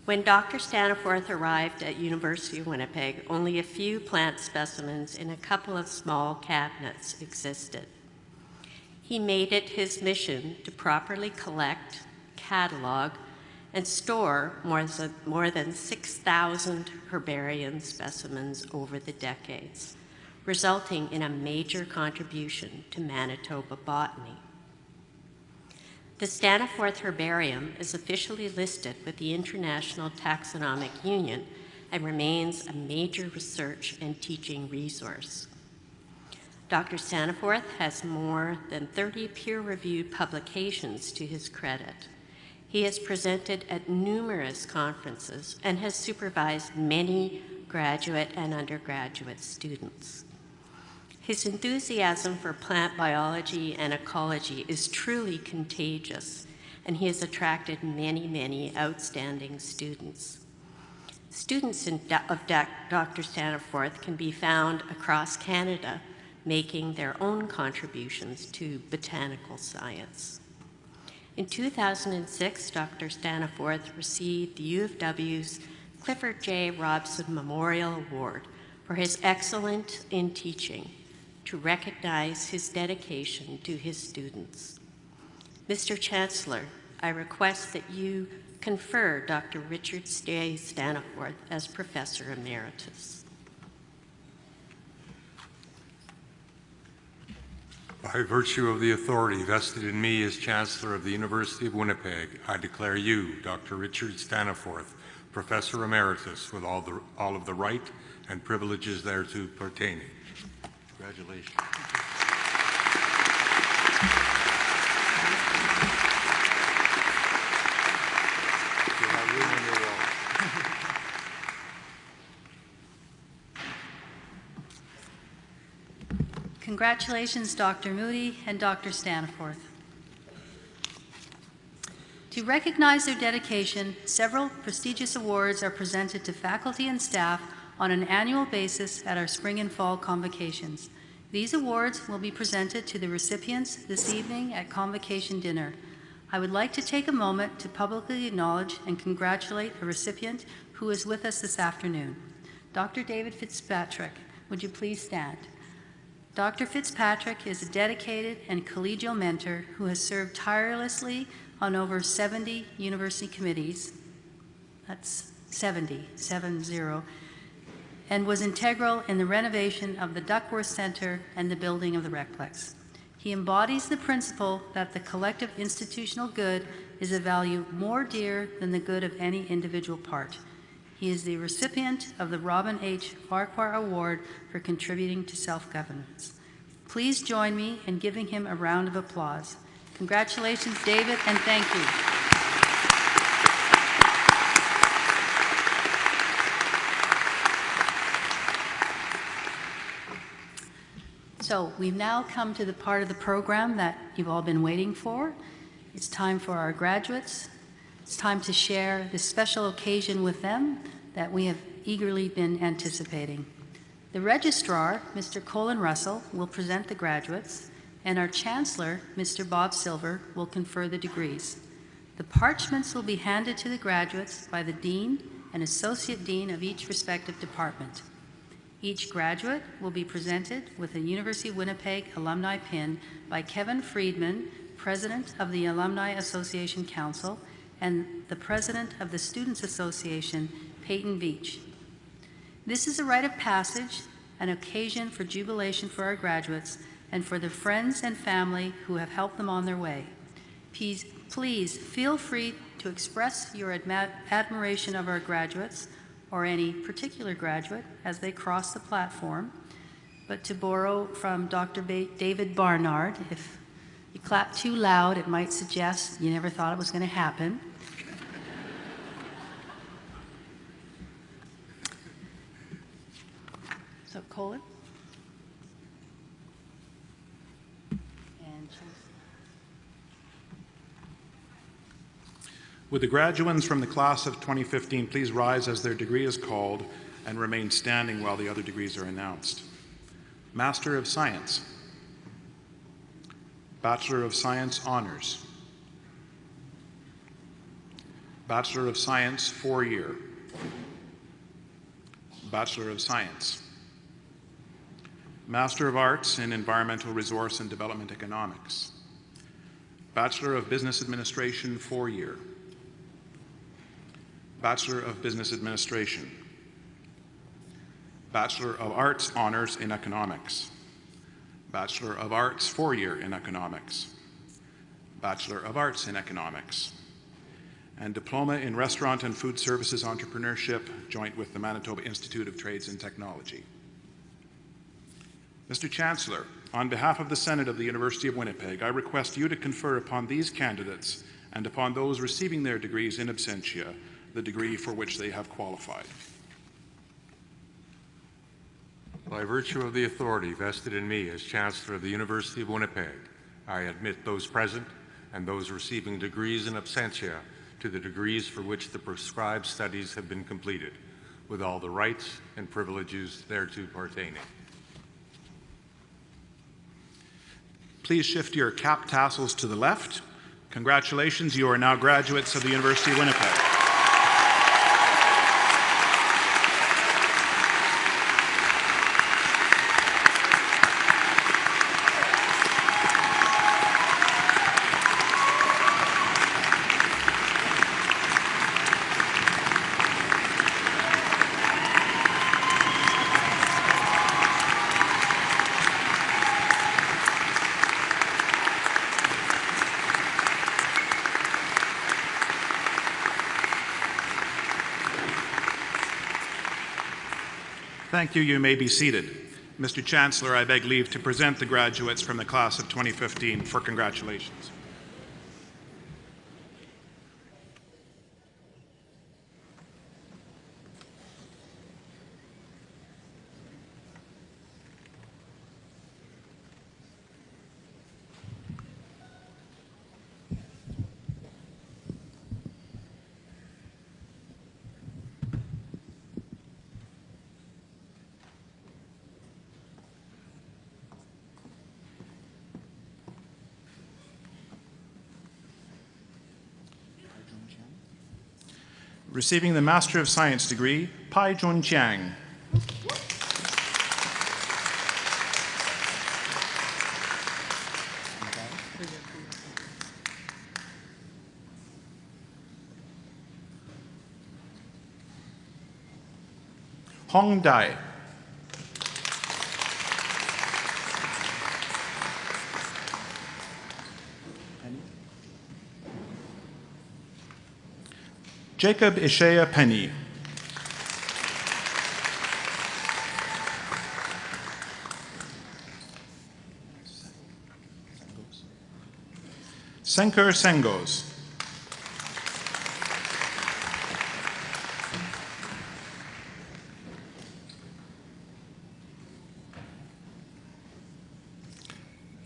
When Dr. Staniforth arrived at University of Winnipeg, only a few plant specimens in a couple of small cabinets existed. He made it his mission to properly collect, catalog, and store more than 6,000 herbarium specimens over the decades, resulting in a major contribution to Manitoba botany. The Staniforth Herbarium is officially listed with the International Taxonomic Union and remains a major research and teaching resource. Dr. Staniforth has more than 30 peer-reviewed publications to his credit. He has presented at numerous conferences and has supervised many graduate and undergraduate students. His enthusiasm for plant biology and ecology is truly contagious, and he has attracted many, many outstanding students. Students of Dr. Staniforth can be found across Canada making their own contributions to botanical science. In 2006, Dr. Staniforth received the U of W's Clifford J. Robson Memorial Award for his excellence in teaching to recognize his dedication to his students. Mr. Chancellor, I request that you confer Dr. Richard J. Staniforth as Professor Emeritus. By virtue of the authority vested in me as Chancellor of the University of Winnipeg, I declare you, Dr. Richard Staniforth, Professor Emeritus, with all of the right and privileges thereto pertaining. Congratulations. Congratulations, Dr. Moody and Dr. Staniforth. To recognize their dedication, several prestigious awards are presented to faculty and staff on an annual basis at our spring and fall convocations. These awards will be presented to the recipients this evening at Convocation dinner. I would like to take a moment to publicly acknowledge and congratulate a recipient who is with us this afternoon. Dr. David Fitzpatrick, would you please stand? Dr. Fitzpatrick is a dedicated and collegial mentor who has served tirelessly on over 70 university committees, that's 70, and was integral in the renovation of the Duckworth Center and the building of the Recplex. He embodies the principle that the collective institutional good is a value more dear than the good of any individual part. He is the recipient of the Robin H. Farquhar Award for contributing to self-governance. Please join me in giving him a round of applause. Congratulations, David, and thank you. So we've now come to the part of the program that you've all been waiting for. It's time for our graduates. It's time to share this special occasion with them that we have eagerly been anticipating. The registrar, Mr. Colin Russell, will present the graduates, and our chancellor, Mr. Bob Silver, will confer the degrees. The parchments will be handed to the graduates by the dean and associate dean of each respective department. Each graduate will be presented with a University of Winnipeg alumni pin by Kevin Friedman, president of the Alumni Association Council, and the president of the Students Association, Peyton Beach. This is a rite of passage, an occasion for jubilation for our graduates and for the friends and family who have helped them on their way. Please feel free to express your admiration of our graduates or any particular graduate as they cross the platform. But to borrow from Dr. David Barnard, if you clap too loud, it might suggest you never thought it was going to happen. So, Colin. And Would the graduands from the class of 2015 please rise as their degree is called and remain standing while the other degrees are announced? Master of Science. Bachelor of Science Honors. Bachelor of Science 4-year. Bachelor of Science. Master of Arts in Environmental Resource and Development Economics. Bachelor of Business Administration 4-year. Bachelor of Business Administration. Bachelor of Arts Honors in Economics. Bachelor of Arts 4-year in Economics. Bachelor of Arts in Economics. And Diploma in Restaurant and Food Services Entrepreneurship, joint with the Manitoba Institute of Trades and Technology. Mr. Chancellor, on behalf of the Senate of the University of Winnipeg, I request you to confer upon these candidates and upon those receiving their degrees in absentia the degree for which they have qualified. By virtue of the authority vested in me as Chancellor of the University of Winnipeg, I admit those present and those receiving degrees in absentia to the degrees for which the prescribed studies have been completed, with all the rights and privileges thereto pertaining. Please shift your cap tassels to the left. Congratulations, you are now graduates of the University of Winnipeg. Thank you. You may be seated. Mr. Chancellor, I beg leave to present the graduates from the class of 2015 for congratulations. Receiving the Master of Science degree, Pai Jun Chiang. Hong Dai. Jacob Ishaya Penny. Senker Sengos.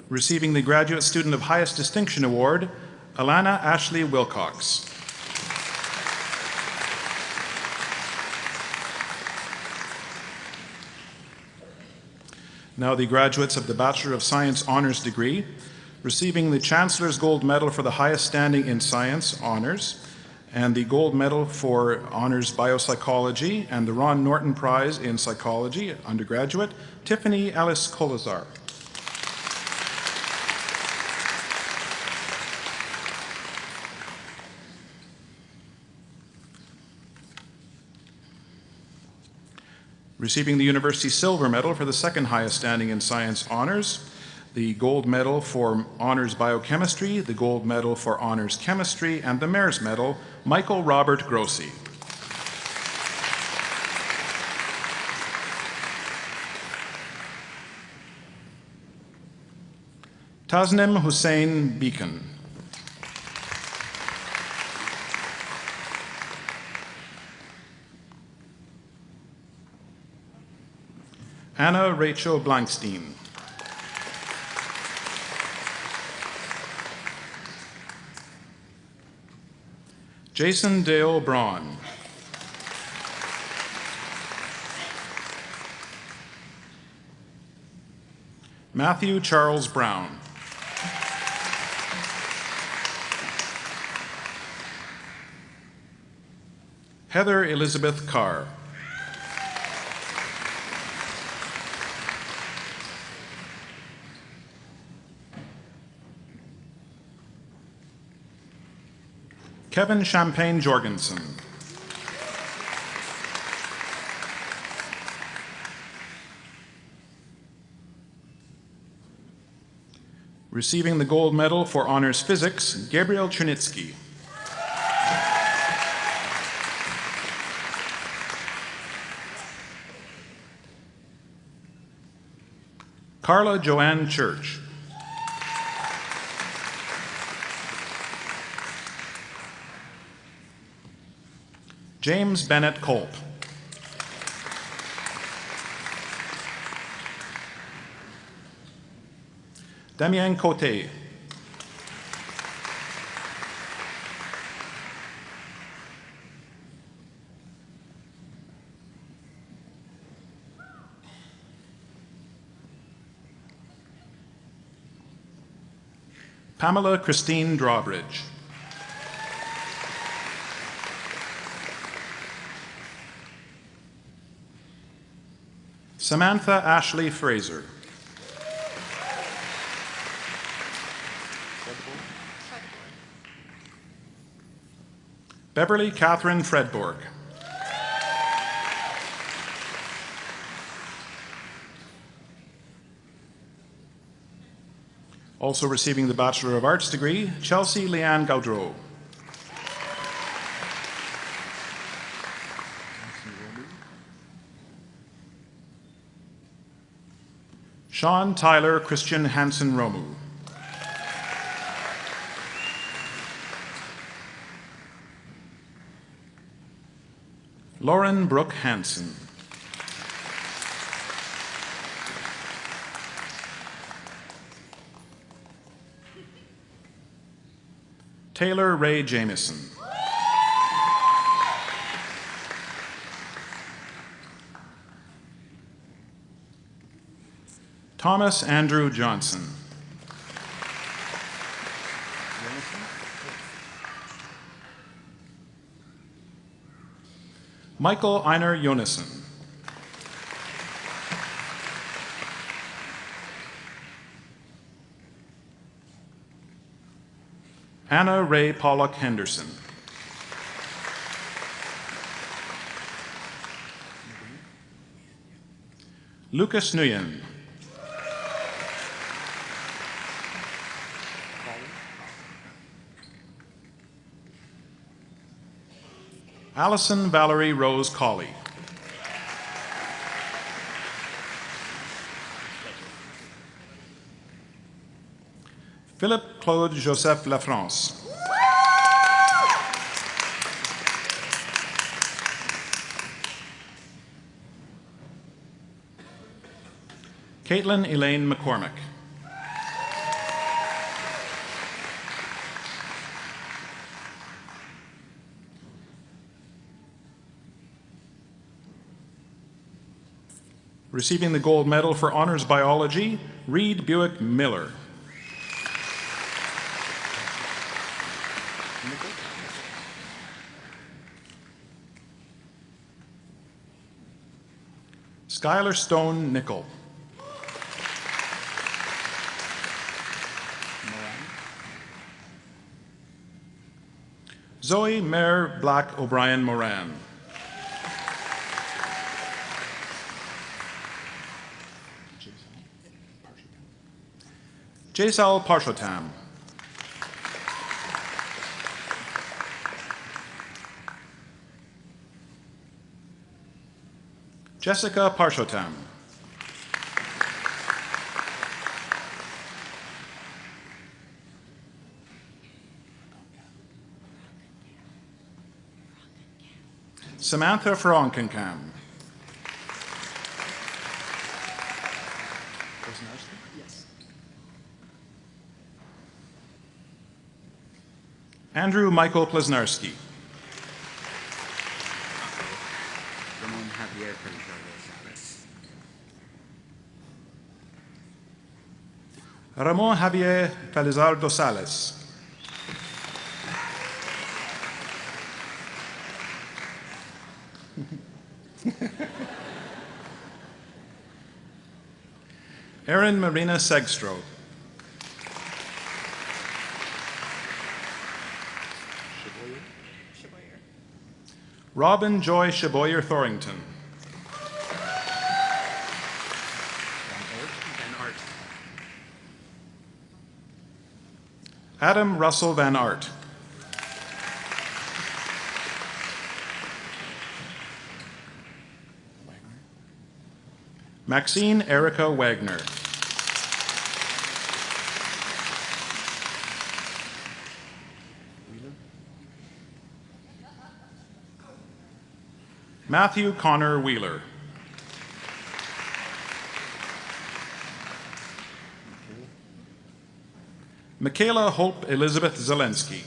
Receiving the Graduate Student of Highest Distinction Award, Alana Ashley Wilcox. Now the graduates of the Bachelor of Science Honors degree, receiving the Chancellor's Gold Medal for the highest standing in science honors, and the Gold Medal for Honors Biopsychology, and the Ron Norton Prize in Psychology, undergraduate, Tiffany Alice Colazar. Receiving the University Silver Medal for the second highest standing in science honors, the Gold Medal for Honors Biochemistry, the Gold Medal for Honors Chemistry, and the Mayor's Medal, Michael Robert Grossi. Tasnim Hussein Beacon. Anna Rachel Blankstein. Jason Dale Braun. Matthew Charles Brown. Heather Elizabeth Carr. Kevin Champagne Jorgensen. Receiving the gold medal for honors physics, Gabriel Chernitsky. Carla Joanne Church. James Bennett Culp. Damien Cote. Pamela Christine Drawbridge. Samantha Ashley Fraser. Beverly Catherine Fredborg. Also receiving the Bachelor of Arts degree, Chelsea Leanne Gaudreau. Sean Tyler Christian Hansen Romu. Lauren Brooke Hansen. Taylor Ray Jamieson. Thomas Andrew Johnson. Michael Einar Jonassen. Anna Ray Pollock Henderson. Lucas Nguyen. Allison Valerie Rose Colley. Philip Claude Joseph Lafrance. Caitlin Elaine McCormick. Receiving the gold medal for honors biology, Reed Buick Miller. Skylar Stone Nickel. Zoe Mare Black O'Brien Moran. Jaisal Parshotam. Jessica Parshotam. Samantha Frankenkam. Andrew Michael Plesnarski. Ramon Javier Felizardo Sales. Erin Marina Segstro. Robin Joy Shaboyer Thorington. Adam Russell Van Art. Maxine Erica Wagner. Matthew Connor Wheeler. Michaela Hope Elizabeth Zelensky.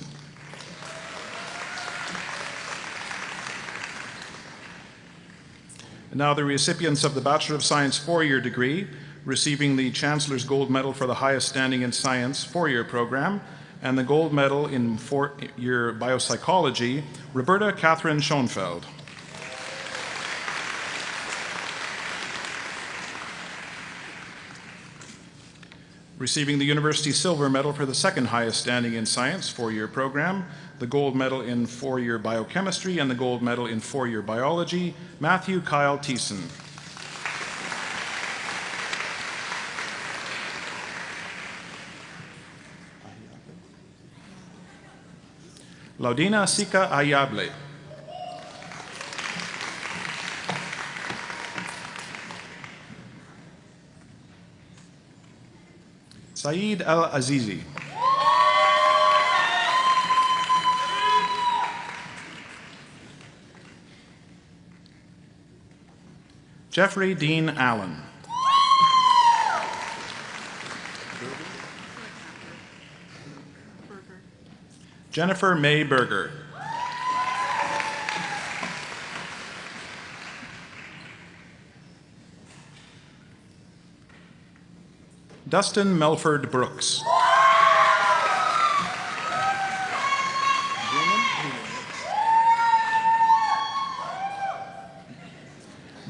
And now the recipients of the Bachelor of Science four-year degree, receiving the Chancellor's Gold Medal for the highest standing in science four-year program, and the Gold Medal in four-year biopsychology, Roberta Catherine Schoenfeld. Receiving the University Silver Medal for the second highest standing in science four-year program, the Gold Medal in four-year biochemistry, and the Gold Medal in four-year biology, Matthew Kyle Thiessen. Laudina Sika Ayable. Saeed Al-Azizi. Jeffrey Dean Allen. Jennifer May Berger. Dustin Melford Brooks.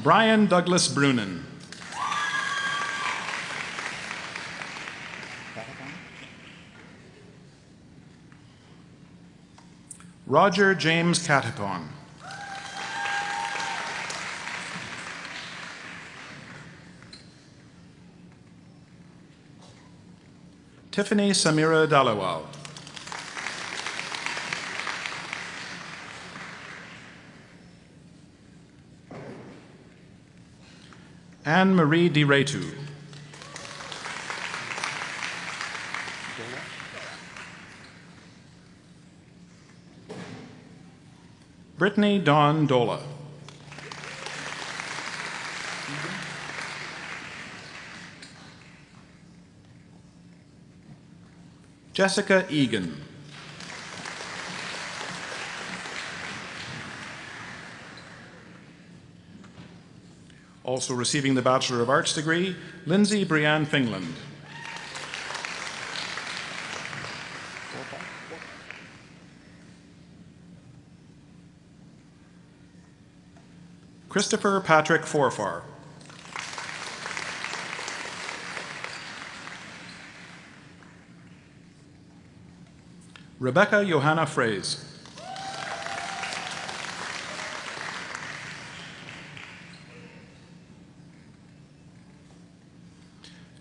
Brian Douglas Brunin. Roger James Catapon. Tiffany Samira Dalawal. Anne Marie Di Retu. Brittany Dawn Dola. Jessica Egan. Also receiving the Bachelor of Arts degree, Lindsay Brianne Fingland. Christopher Patrick Forfar. Rebecca Johanna Fraze.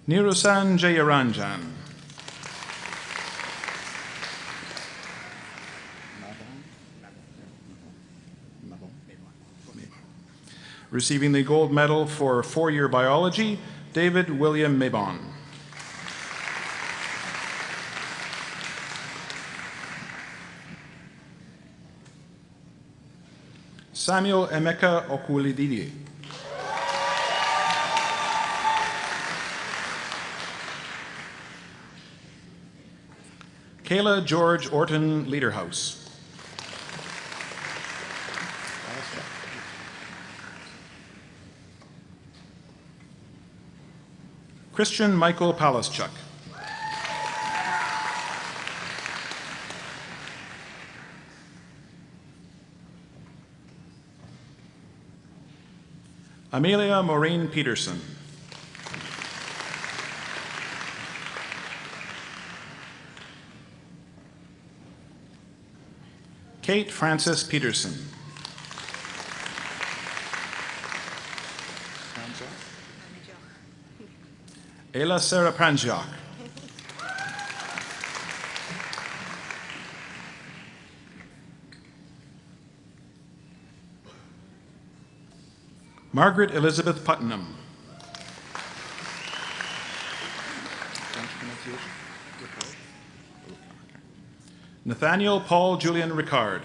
Nirusan Jayaranjan. Receiving the gold medal for four-year biology, David William Mabon. Samuel Emeka Okulididi. Kayla George Orton Leaderhouse. Christian Michael Palaschuk. Amelia Maureen Peterson. Kate Frances Peterson. Ela Sarah Pranjak. Margaret Elizabeth Putnam. Nathaniel Paul Julian Ricard.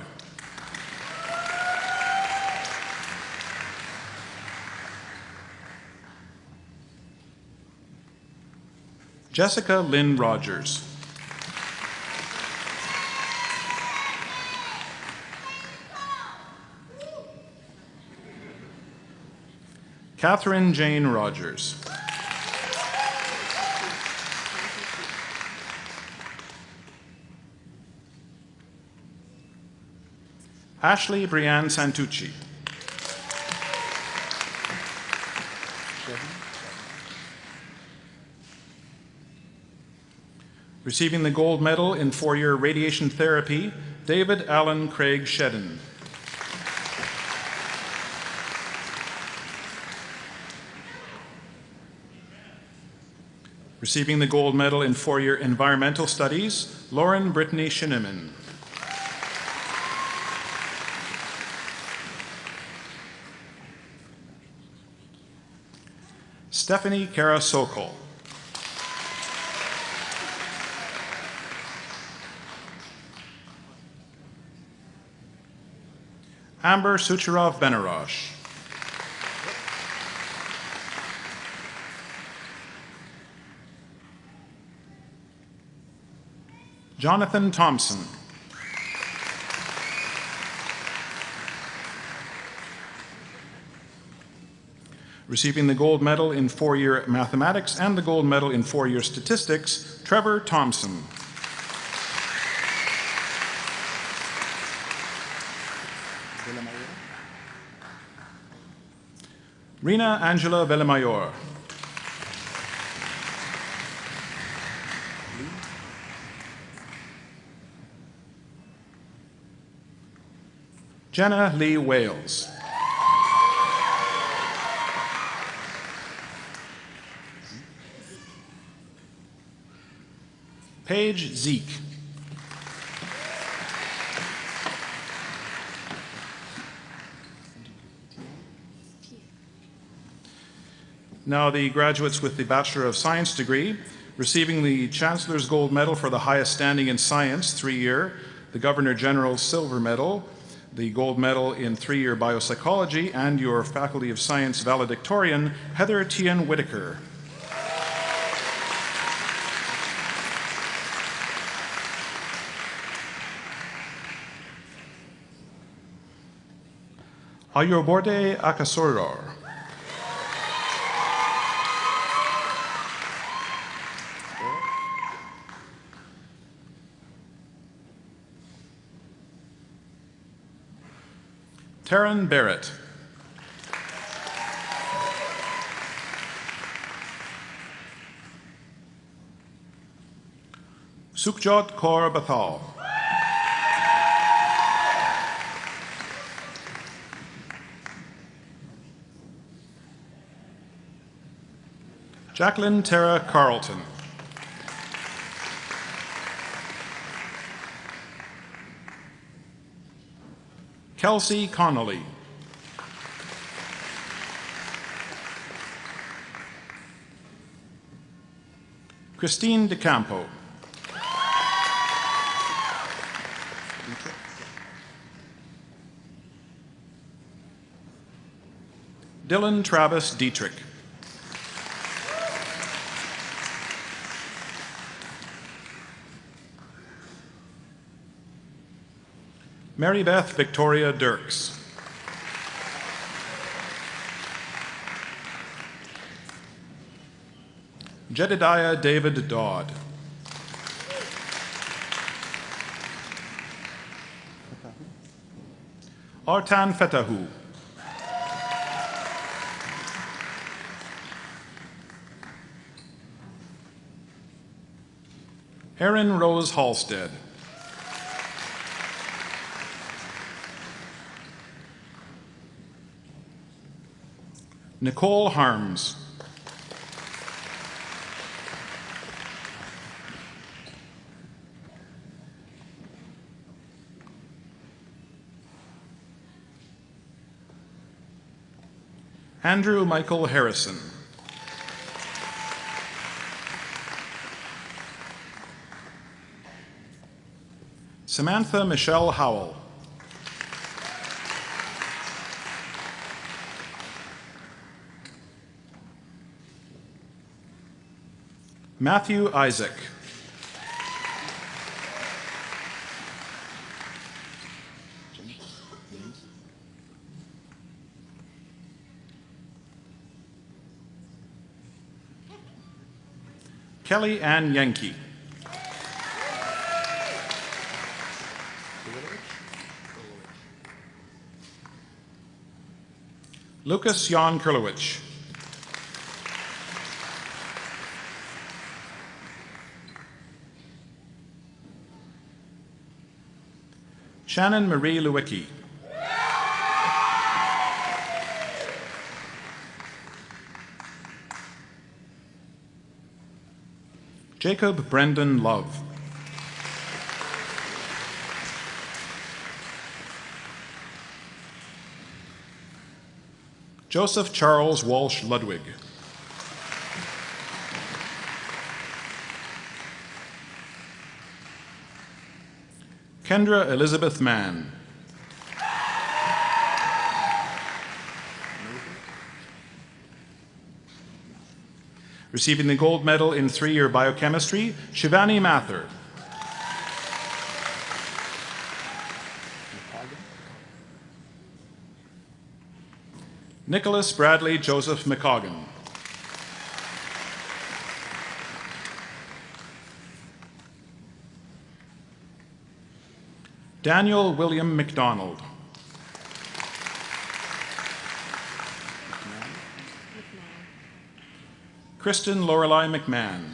Jessica Lynn Rogers. Catherine Jane Rogers. Ashley Brianne Santucci. Receiving the gold medal in 4-year radiation therapy, David Allen Craig Shedden. Receiving the gold medal in 4-year environmental studies, Lauren Brittany Shinneman. Stephanie Kara Sokol. Amber Sucharov Benaraj. Jonathan Thompson. Receiving the gold medal in 4-year mathematics and the gold medal in 4-year statistics, Trevor Thompson. Rina Angela Villamayor. Jenna Lee Wales. Paige Zeke. Now the graduates with the Bachelor of Science degree, receiving the Chancellor's Gold Medal for the highest standing in science, 3-year, the Governor General's Silver Medal, the Gold Medal in 3-year biopsychology, and your Faculty of Science valedictorian, Heather Tian Whitaker. Ayoborde Akasoror. Taryn Barrett. Sukhjot Kaur Bathal. Jacqueline Tara Carlton. Kelsey Connolly. Christine DeCampo. Dylan Travis Dietrich. Mary Beth Victoria Dirks. Jedediah David Dodd. Artan Fetahu. Erin Rose Halstead. Nicole Harms. Andrew Michael Harrison. Samantha Michelle Howell. Matthew Isaac. Kelly Ann Yankee. Lucas Jan Kurlowicz. Shannon Marie Lewicki. Jacob Brendan Love. Joseph Charles Walsh Ludwig. Kendra Elizabeth Mann. Receiving the gold medal in 3-year biochemistry, Shivani Mathur. Nicholas Bradley Joseph McCoggan. Daniel William McDonald. Kristen Lorelei McMahon.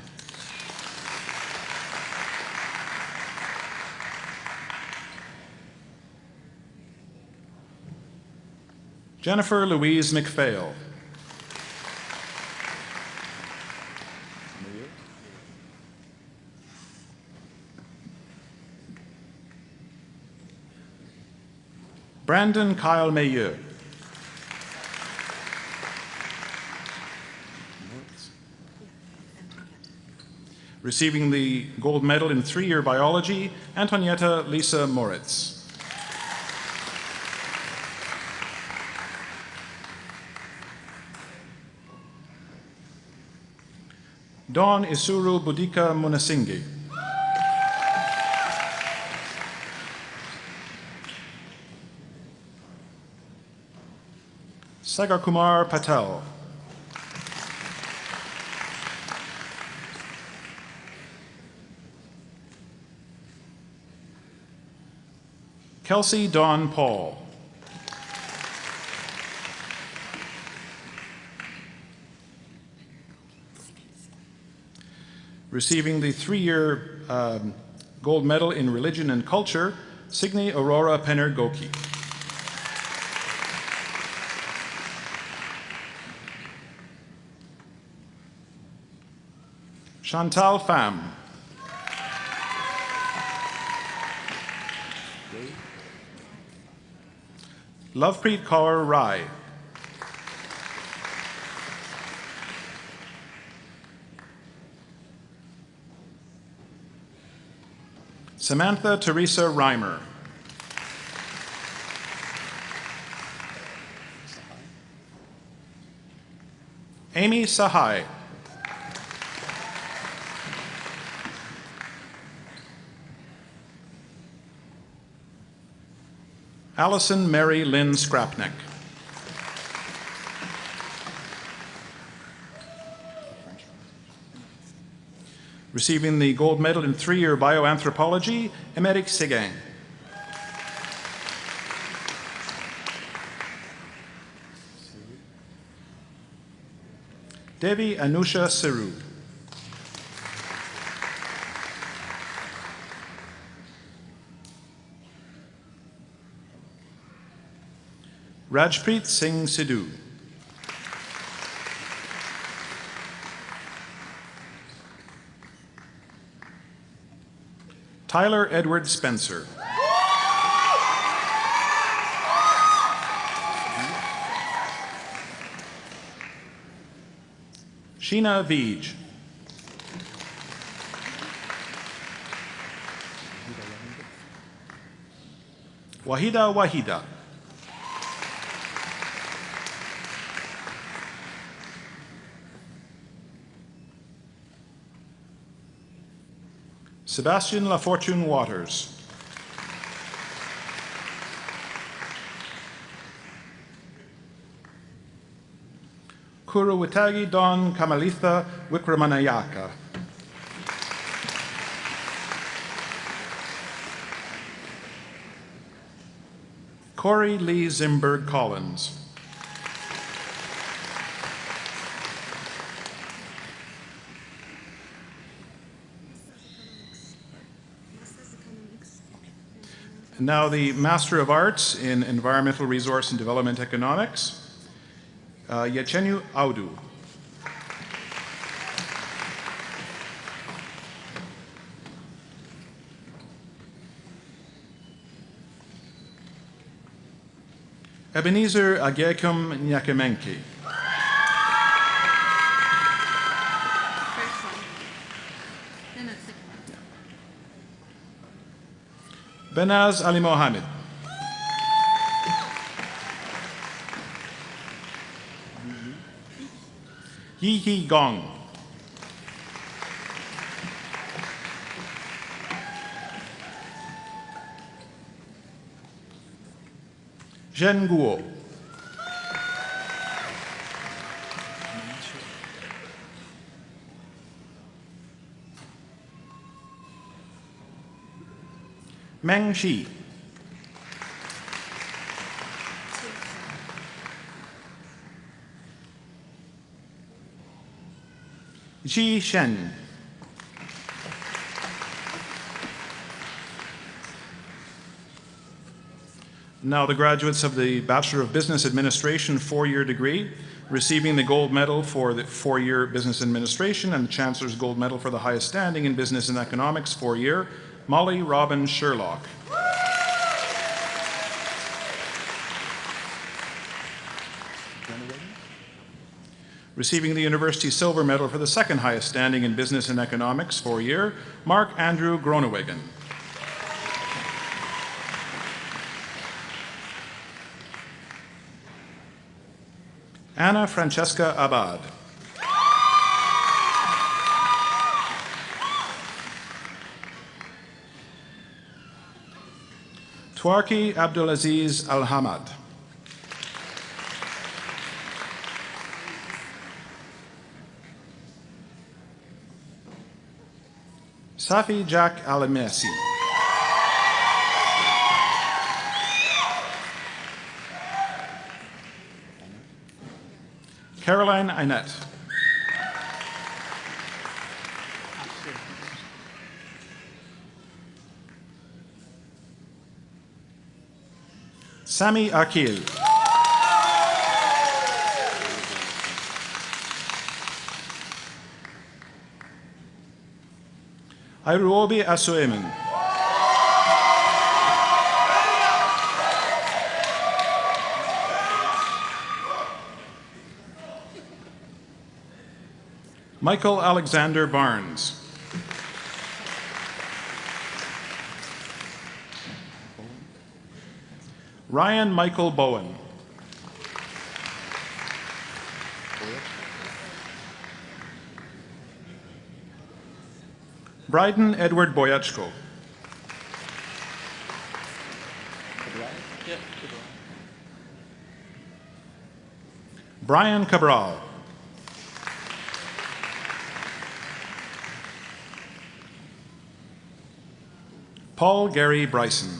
Jennifer Louise McPhail. Brandon Kyle Mayeux. Receiving the gold medal in 3-year biology, Antonietta Lisa Moritz. Dawn Isuru Budika Munasingi. Sagar Kumar Patel. Kelsey Dawn Paul. Receiving the 3-year gold medal in religion and culture, Signe Aurora Penner Goki. Chantal Pham. Lovepreet Kaur Rai. Samantha Teresa Reimer. Amy Sahai. Allison Mary Lynn Scrapneck. Receiving the gold medal in 3-year bioanthropology, Émeric Séguin. Devi Anusha Seru. Rajpreet Singh Sidhu. Tyler Edward Spencer. Sheena Veej. Wahida Wahida. Sebastian Lafortune Waters. Kuruwitagi Don Kamalitha Wikramanayaka. Corey Lee Zimberg Collins. And now the Master of Arts in Environmental Resource and Development Economics, Yechenyu Audu. Ebenezer Agekum Nyakamenki. Benaz Ali Mohammed. Yi Hee Gong. Zhen Guo. Meng Shi. Ji Shen. Now the graduates of the Bachelor of Business Administration 4-year degree, receiving the gold medal for the 4-year Business Administration and the Chancellor's gold medal for the highest standing in Business and Economics 4-year, Molly Robin Sherlock. Receiving the University Silver Medal for the second highest standing in Business and Economics 4-year, Mark Andrew Groenewegen. Anna Francesca Abad. Twarki Abdulaziz Al-Hamad. Safi Jack Alamesi. Caroline Inette. Sami Akil. Airuobi Asuemen. Michael Alexander Barnes. Ryan Michael Bowen. Bryden Edward Boyachko. Brian Cabral. Paul Gary Bryson.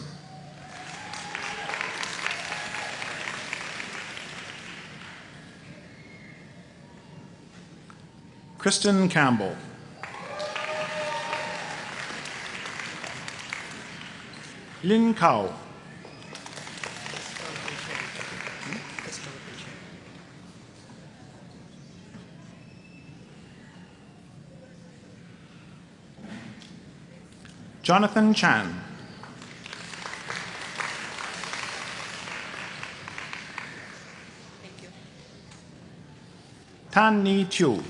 Kristen Campbell. Lin Kao. Jonathan Chan. Tan Ni Chiu.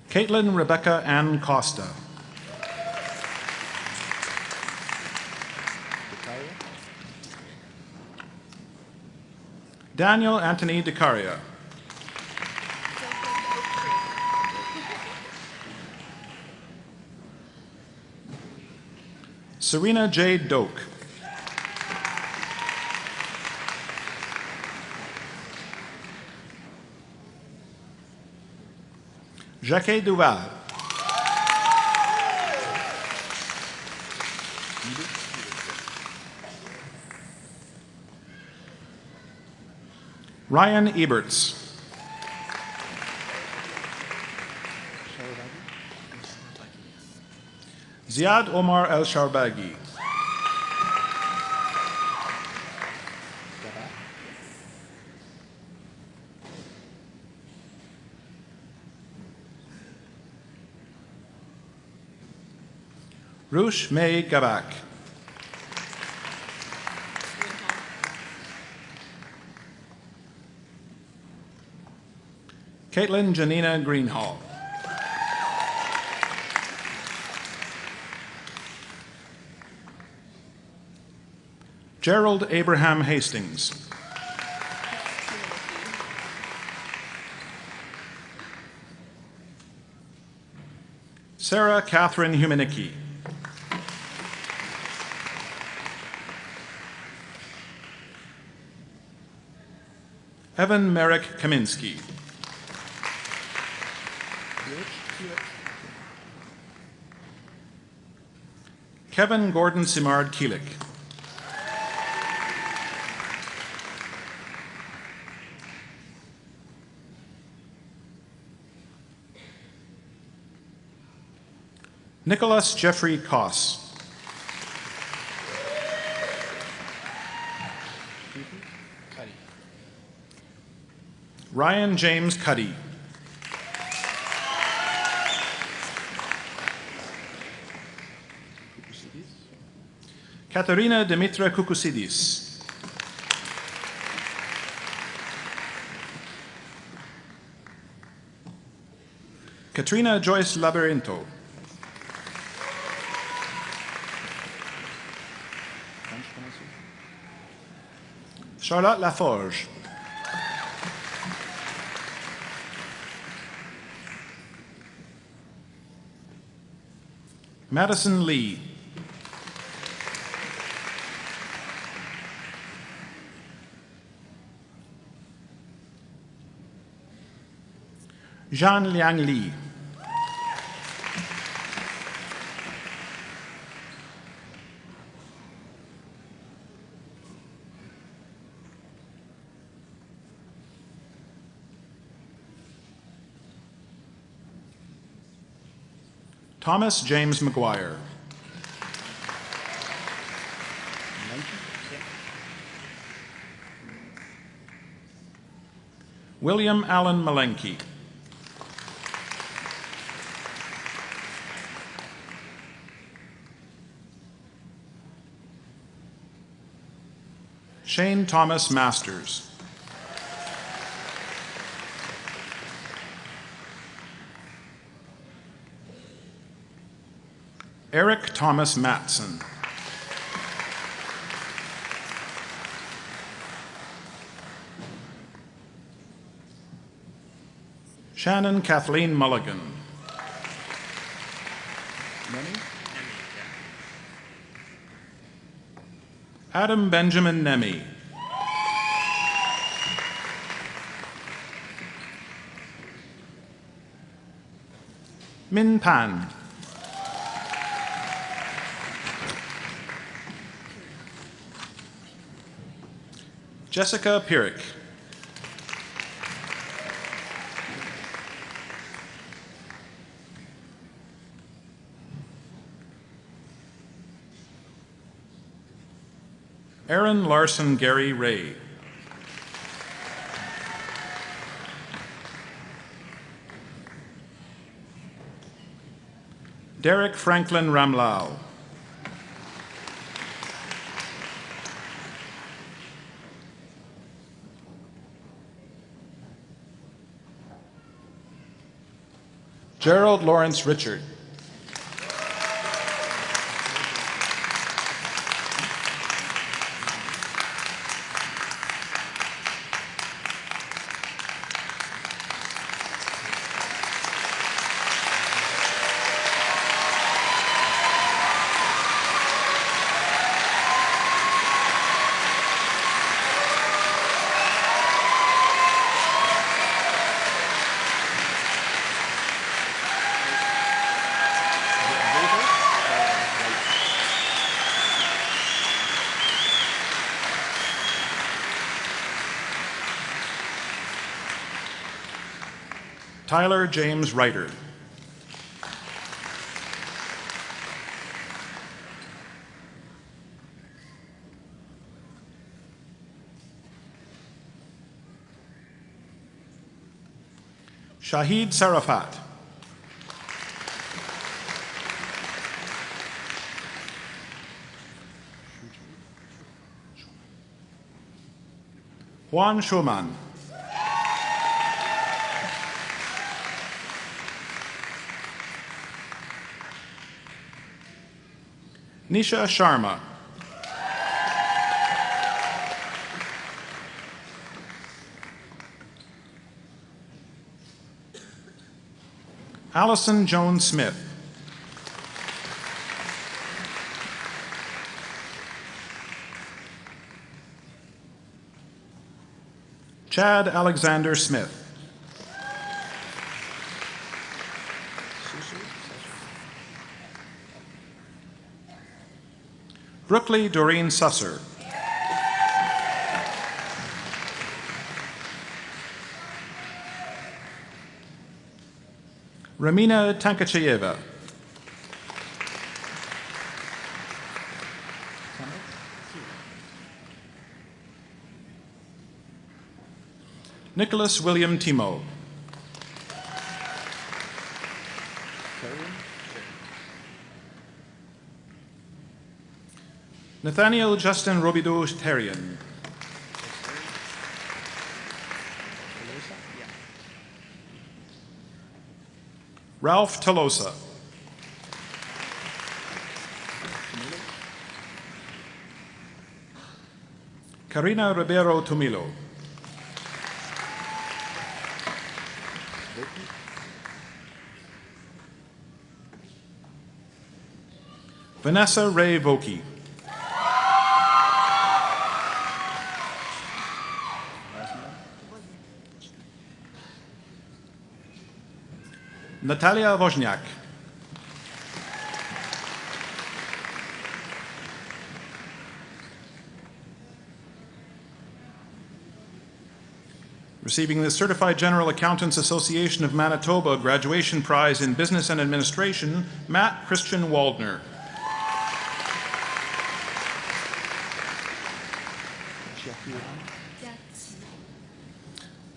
Caitlin Rebecca Ann Costa. Daniel Anthony DeCaria. Serena J. Doak. Jacques Duval. Ryan Eberts. Ziad Omar El Sharbagi. Rush May Gabak. Caitlin Janina Greenhall. Gerald Abraham Hastings. Sarah Catherine Humanicki. Evan Merrick Kaminsky. Kevin Gordon Simard Keelik. Nicholas Jeffrey Koss. Ryan James Cuddy. Katerina Dimitra Kukusidis. Katrina Joyce Laberinto. Charlotte Laforge. Madison Lee. Zhan Liang Li. Thomas James McGuire. William Allen Malenke. Shane Thomas Masters. Eric Thomas Matson. Shannon Kathleen Mulligan. Adam Benjamin Nemi. Min Pan. Jessica Pierick. Aaron Larson Gary Ray. Derek Franklin Ramlau. Gerald Lawrence Richard. Tyler James Ryder. Shahid Sarafat. Juan Schumann. Nisha Sharma. Allison Jones Smith. Chad Alexander Smith. Brookley Doreen Susser. Ramina Tankachayeva. Nicholas William Timo. Nathaniel Justin Robideau Terrian. Ralph Tolosa. Karina Ribeiro Tumilo. Vanessa Ray Vokey. Natalia Wozniak. Receiving the Certified General Accountants Association of Manitoba Graduation Prize in Business and Administration, Matt Christian Waldner.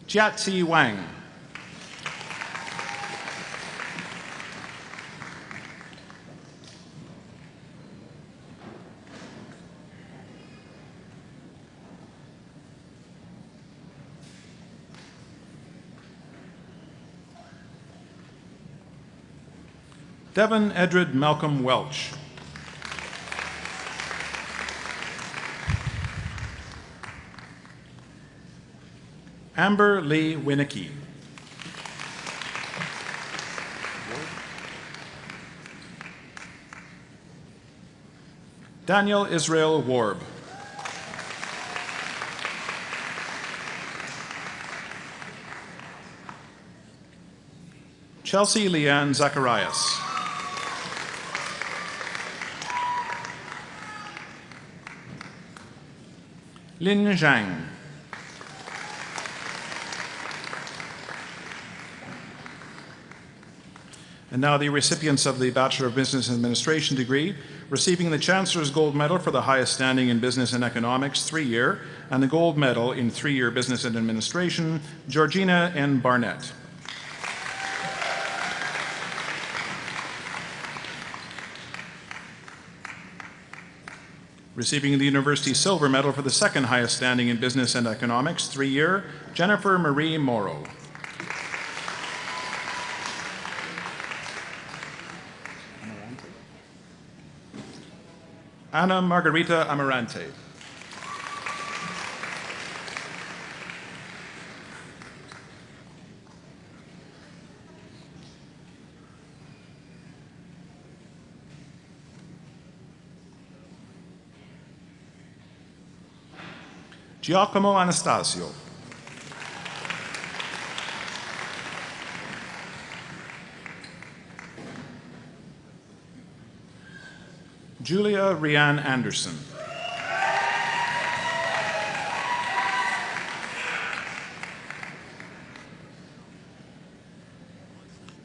Jiatzi Wang. Devin Edred Malcolm Welch. Amber Lee Winnicky. Daniel Israel Warb. Chelsea Leanne Zacharias. Lin Zhang. And now the recipients of the Bachelor of Business Administration degree, receiving the Chancellor's Gold Medal for the highest standing in Business and Economics, 3-year, and the Gold Medal in 3-year Business and Administration, Georgina N. Barnett. Receiving the University Silver Medal for the second highest standing in Business and Economics, 3-year, Jennifer Marie Morrow. Ana Margarita Amarante. Giacomo Anastasio. Julia Rianne Anderson.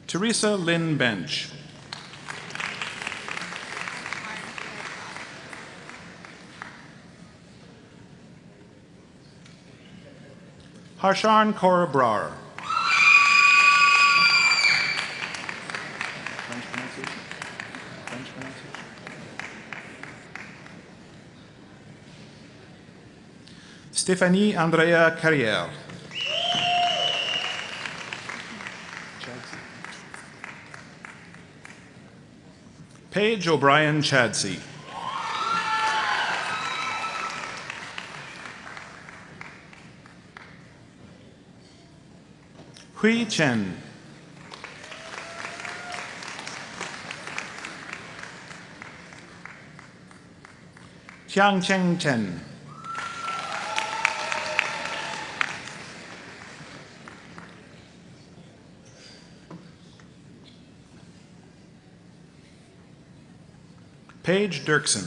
Teresa Lynn Bench. Harshan Kaur Brar. Stéphanie Andrea Carrière. Paige O'Brien Chadsey. Hui Chen. Tiang Cheng Chen. Paige Dirksen.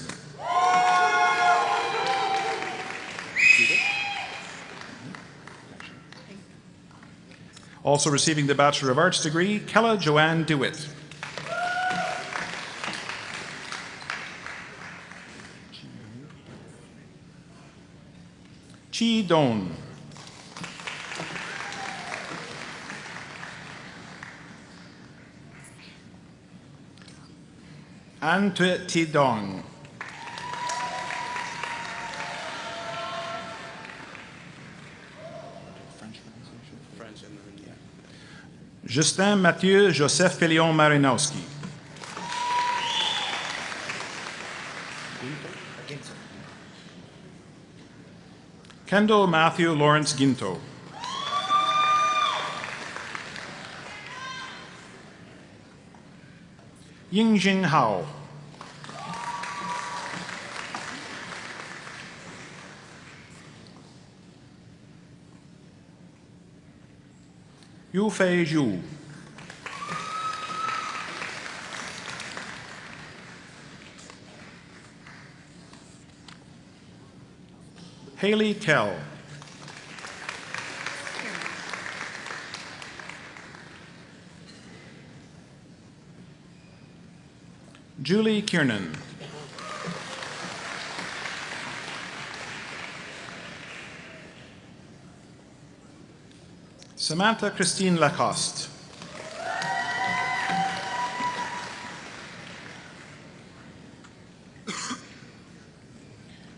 Also receiving the Bachelor of Arts degree, Kella Joanne DeWitt. Chi Don. An Thi Dong. Justin Mathieu Joseph Pellion Marinowski. Kendall Matthew Lawrence Ginto. Yingjin Hao. Yufei Zhu. Haley Kell. Julie Kiernan. Samantha Christine Lacoste.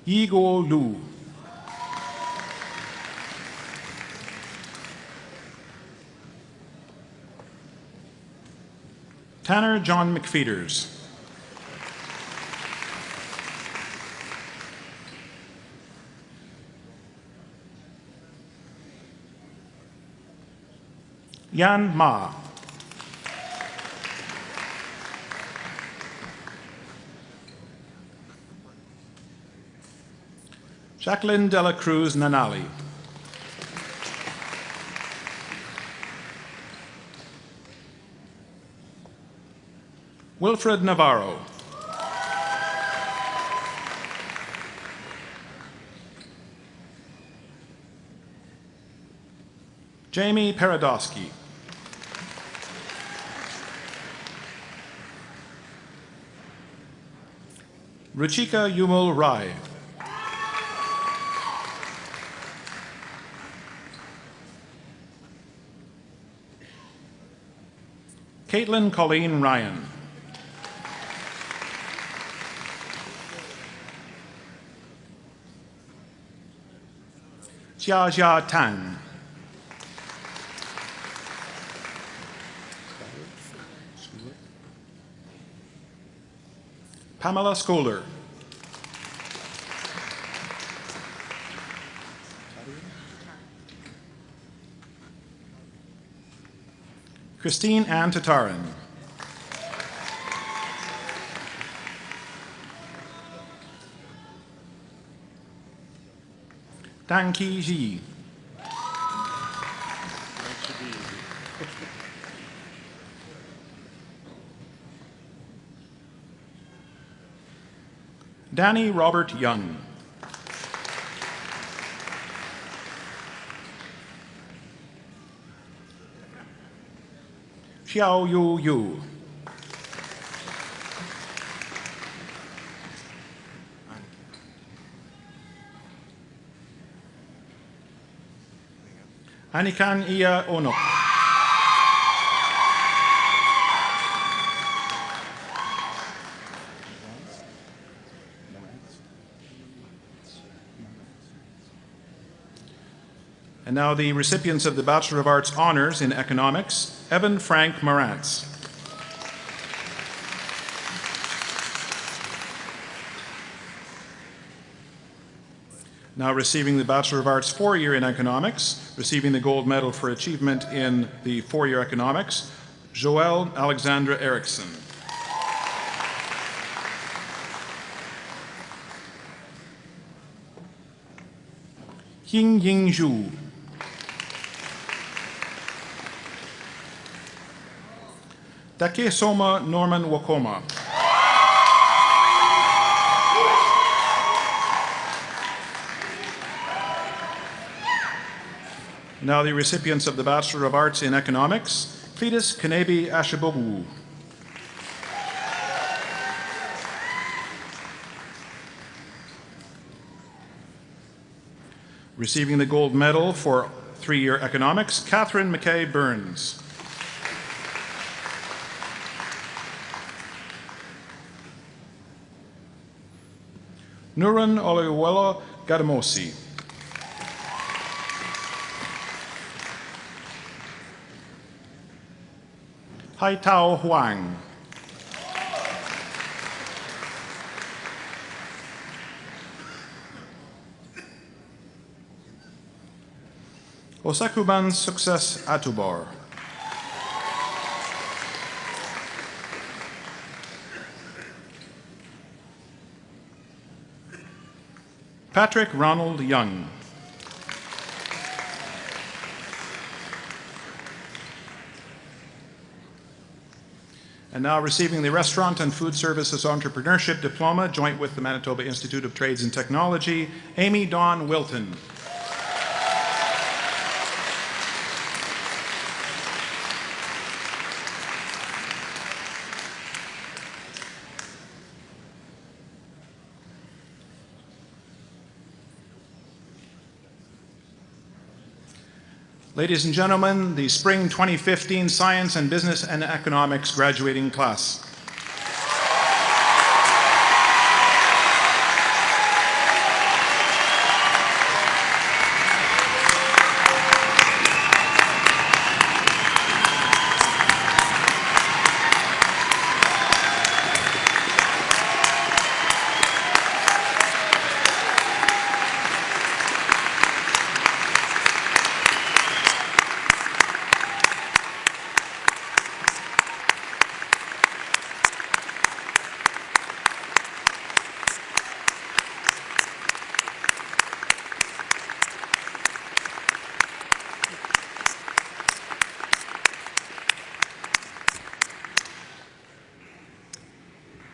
Yigo Lu. Tanner John McFeeters. Yan Ma. Jacqueline Dela Cruz Nanali. Wilfred Navarro. Jamie Paradosky. Ruchika Yumal Rai. Caitlin Colleen Ryan. Jia Tang. Pamela Scholer. Christine Ann Tatarin. Dang Ki Ji. Danny Robert Young. Xiao Yu Yu. Anikan Iya Ono. And now the recipients of the Bachelor of Arts Honors in Economics, Evan Frank Marantz. Now receiving the Bachelor of Arts 4-year in Economics, receiving the gold medal for achievement in the 4-year Economics, Joelle Alexandra Erickson. Ying Ying Zhu. Takesoma Norman Wakoma. Now the recipients of the Bachelor of Arts in Economics, Cletus Kanebi Ashibogu. Receiving the gold medal for 3-year Economics, Catherine McKay Burns. Nuran Olewela Gadamosi. Hai Tao Huang. Osakuban Success Atubar. Patrick Ronald Young. And now receiving the Restaurant and Food Services Entrepreneurship Diploma, joint with the Manitoba Institute of Trades and Technology, Amy Dawn Wilton. Ladies and gentlemen, the Spring 2015 Science and Business and Economics graduating class.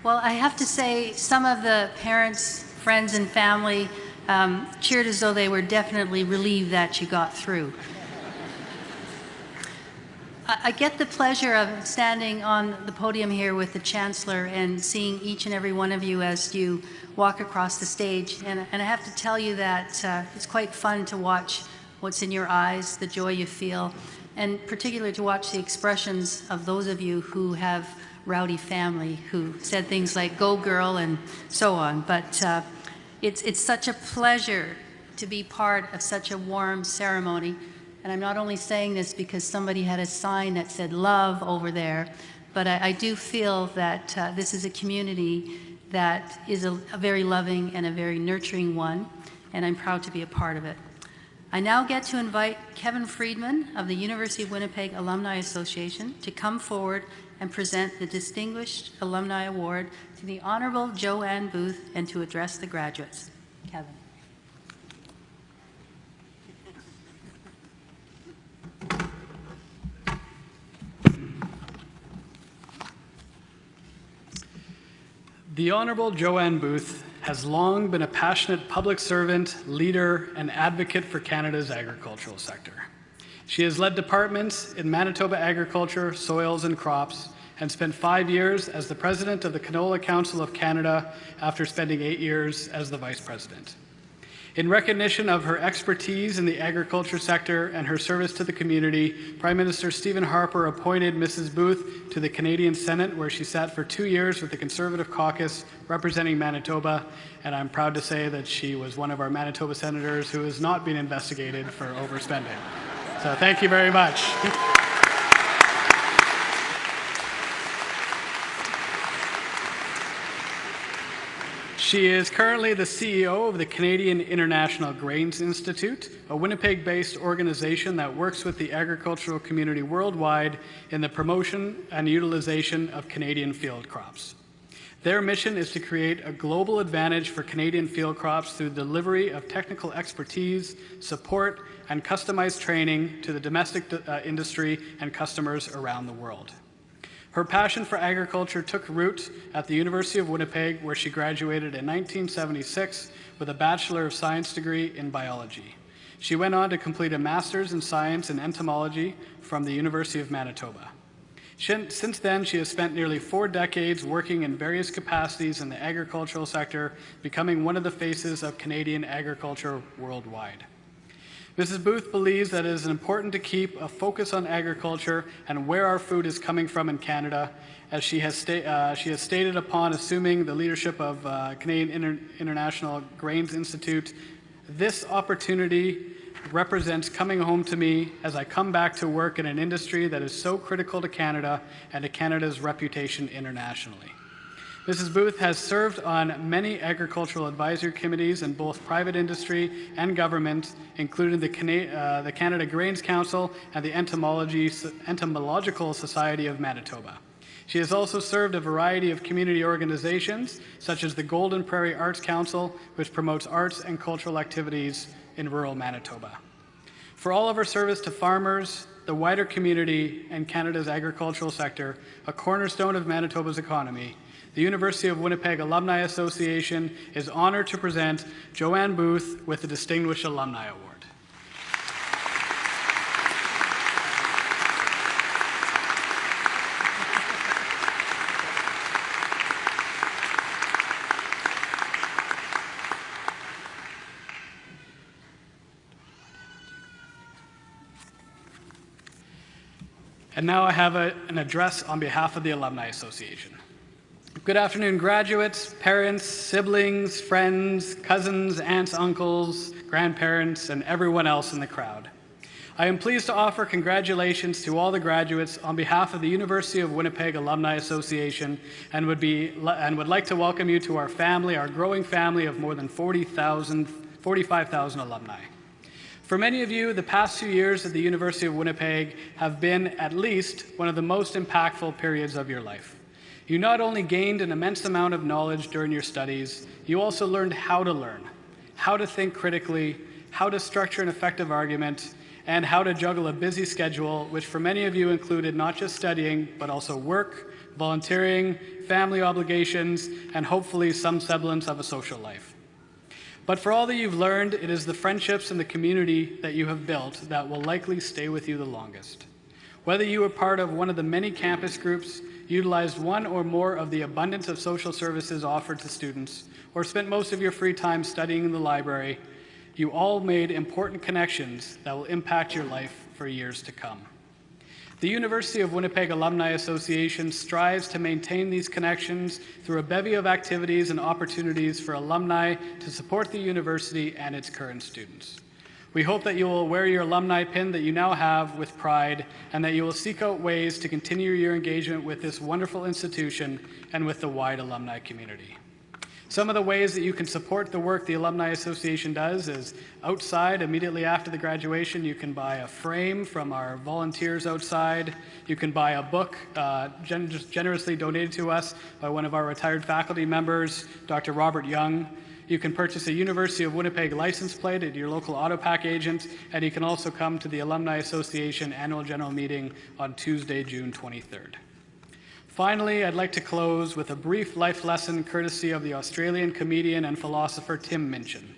Well, I have to say, some of the parents, friends, and family cheered as though they were definitely relieved that you got through. I get the pleasure of standing on the podium here with the Chancellor and seeing each and every one of you as you walk across the stage. And I have to tell you that it's quite fun to watch what's in your eyes, the joy you feel, and particularly to watch the expressions of those of you who have rowdy family who said things like, "Go girl," and so on. But it's such a pleasure to be part of such a warm ceremony. And I'm not only saying this because somebody had a sign that said love over there, but I do feel that this is a community that is a very loving and a very nurturing one, and I'm proud to be a part of it. I now get to invite Kevin Friedman of the University of Winnipeg Alumni Association to come forward and present the Distinguished Alumni Award to the Honorable Joanne Booth and to address the graduates. Kevin. The Honorable Joanne Booth has long been a passionate public servant, leader, and advocate for Canada's agricultural sector. She has led departments in Manitoba Agriculture, Soils and Crops, and spent 5 years as the President of the Canola Council of Canada after spending 8 years as the Vice President. In recognition of her expertise in the agriculture sector and her service to the community, Prime Minister Stephen Harper appointed Mrs. Booth to the Canadian Senate, where she sat for 2 years with the Conservative caucus representing Manitoba, and I'm proud to say that she was one of our Manitoba senators who has not been investigated for overspending. So thank you very much. She is currently the CEO of the Canadian International Grains Institute, a Winnipeg-based organization that works with the agricultural community worldwide in the promotion and utilization of Canadian field crops. Their mission is to create a global advantage for Canadian field crops through the delivery of technical expertise, support, and customized training to the domestic industry and customers around the world. Her passion for agriculture took root at the University of Winnipeg, where she graduated in 1976 with a Bachelor of Science degree in biology. She went on to complete a Master's in Science and Entomology from the University of Manitoba. Since then, she has spent nearly 4 decades working in various capacities in the agricultural sector, becoming one of the faces of Canadian agriculture worldwide. Mrs. Booth believes that it is important to keep a focus on agriculture and where our food is coming from in Canada, as she has stated upon assuming the leadership of Canadian International Grains Institute. This opportunity represents coming home to me as I come back to work in an industry that is so critical to Canada and to Canada's reputation internationally. Mrs. Booth has served on many agricultural advisory committees in both private industry and government, including the Canada Grains Council and the Entomological Society of Manitoba. She has also served a variety of community organizations, such as the Golden Prairie Arts Council, which promotes arts and cultural activities in rural Manitoba. For all of her service to farmers, the wider community, and Canada's agricultural sector, a cornerstone of Manitoba's economy, the University of Winnipeg Alumni Association is honored to present Joanne Booth with the Distinguished Alumni Award. And now I have an address on behalf of the Alumni Association. Good afternoon, graduates, parents, siblings, friends, cousins, aunts, uncles, grandparents, and everyone else in the crowd. I am pleased to offer congratulations to all the graduates on behalf of the University of Winnipeg Alumni Association and would like to welcome you to our family, our growing family of more than 45,000 alumni. For many of you, the past 2 years at the University of Winnipeg have been at least one of the most impactful periods of your life. You not only gained an immense amount of knowledge during your studies, you also learned how to learn, how to think critically, how to structure an effective argument, and how to juggle a busy schedule, which for many of you included not just studying, but also work, volunteering, family obligations, and hopefully some semblance of a social life. But for all that you've learned, it is the friendships and the community that you have built that will likely stay with you the longest. Whether you were part of one of the many campus groups, utilized one or more of the abundance of social services offered to students, or spent most of your free time studying in the library, you all made important connections that will impact your life for years to come. The University of Winnipeg Alumni Association strives to maintain these connections through a bevy of activities and opportunities for alumni to support the university and its current students. We hope that you will wear your alumni pin that you now have with pride, and that you will seek out ways to continue your engagement with this wonderful institution and with the wide alumni community. Some of the ways that you can support the work the Alumni Association does is outside, immediately after the graduation, you can buy a frame from our volunteers outside. You can buy a book just generously donated to us by one of our retired faculty members, Dr. Robert Young. You can purchase a University of Winnipeg license plate at your local AutoPack agent, and you can also come to the Alumni Association Annual General Meeting on Tuesday, June 23rd. Finally, I'd like to close with a brief life lesson courtesy of the Australian comedian and philosopher Tim Minchin.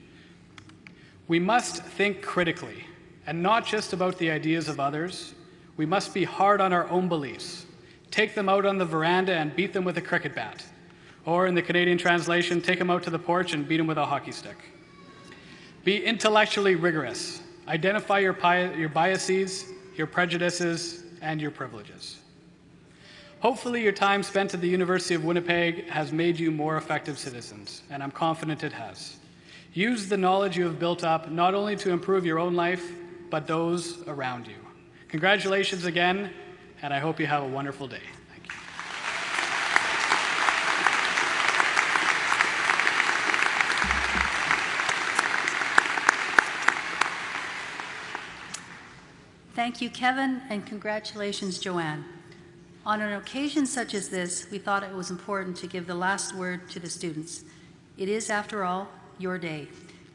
We must think critically, and not just about the ideas of others. We must be hard on our own beliefs, take them out on the veranda and beat them with a cricket bat. Or in the Canadian translation, take them out to the porch and beat them with a hockey stick. Be intellectually rigorous. Identify your biases, your prejudices, and your privileges. Hopefully your time spent at the University of Winnipeg has made you more effective citizens, and I'm confident it has. Use the knowledge you have built up not only to improve your own life, but those around you. Congratulations again, and I hope you have a wonderful day. Thank you. Thank you, Kevin, and congratulations, Joanne. On an occasion such as this, we thought it was important to give the last word to the students. It is, after all, your day.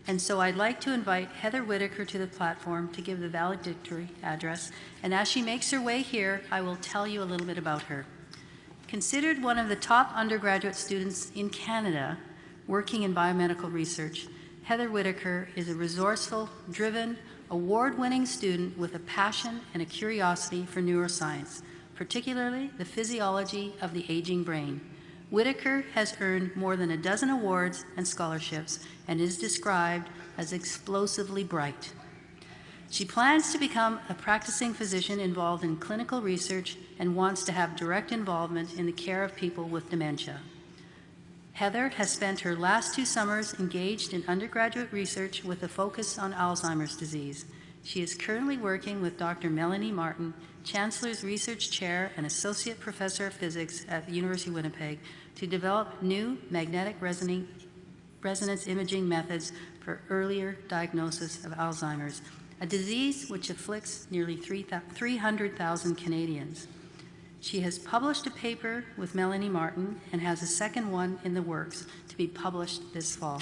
And so I'd like to invite Heather Whitaker to the platform to give the valedictory address. And as she makes her way here, I will tell you a little bit about her. Considered one of the top undergraduate students in Canada working in biomedical research, Heather Whitaker is a resourceful, driven, award-winning student with a passion and a curiosity for neuroscience, particularly the physiology of the aging brain. Whitaker has earned more than a dozen awards and scholarships and is described as explosively bright. She plans to become a practicing physician involved in clinical research and wants to have direct involvement in the care of people with dementia. Heather has spent her last 2 summers engaged in undergraduate research with a focus on Alzheimer's disease. She is currently working with Dr. Melanie Martin, Chancellor's Research Chair and Associate Professor of Physics at the University of Winnipeg, to develop new magnetic resonance imaging methods for earlier diagnosis of Alzheimer's, a disease which afflicts nearly 300,000 Canadians. She has published a paper with Melanie Martin and has a second one in the works to be published this fall.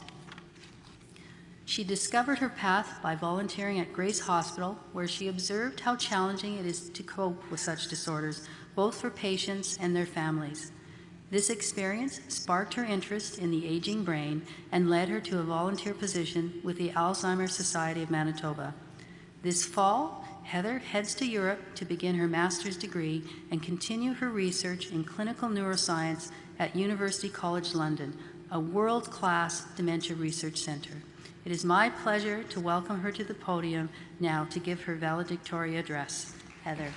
She discovered her path by volunteering at Grace Hospital, where she observed how challenging it is to cope with such disorders, both for patients and their families. This experience sparked her interest in the aging brain and led her to a volunteer position with the Alzheimer's Society of Manitoba. This fall, Heather heads to Europe to begin her master's degree and continue her research in clinical neuroscience at University College London, a world-class dementia research center. It is my pleasure to welcome her to the podium now to give her valedictory address. Heather.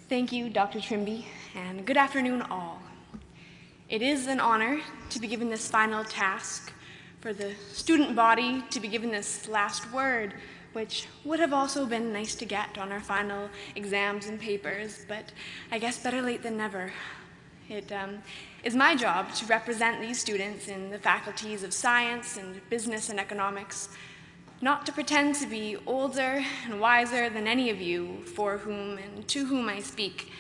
Thank you, Dr. Trimby, and good afternoon all. It is an honor to be given this final task, for the student body to be given this last word, which would have also been nice to get on our final exams and papers, but I guess better late than never. It is my job to represent these students in the faculties of science and business and economics, not to pretend to be older and wiser than any of you for whom and to whom I speak,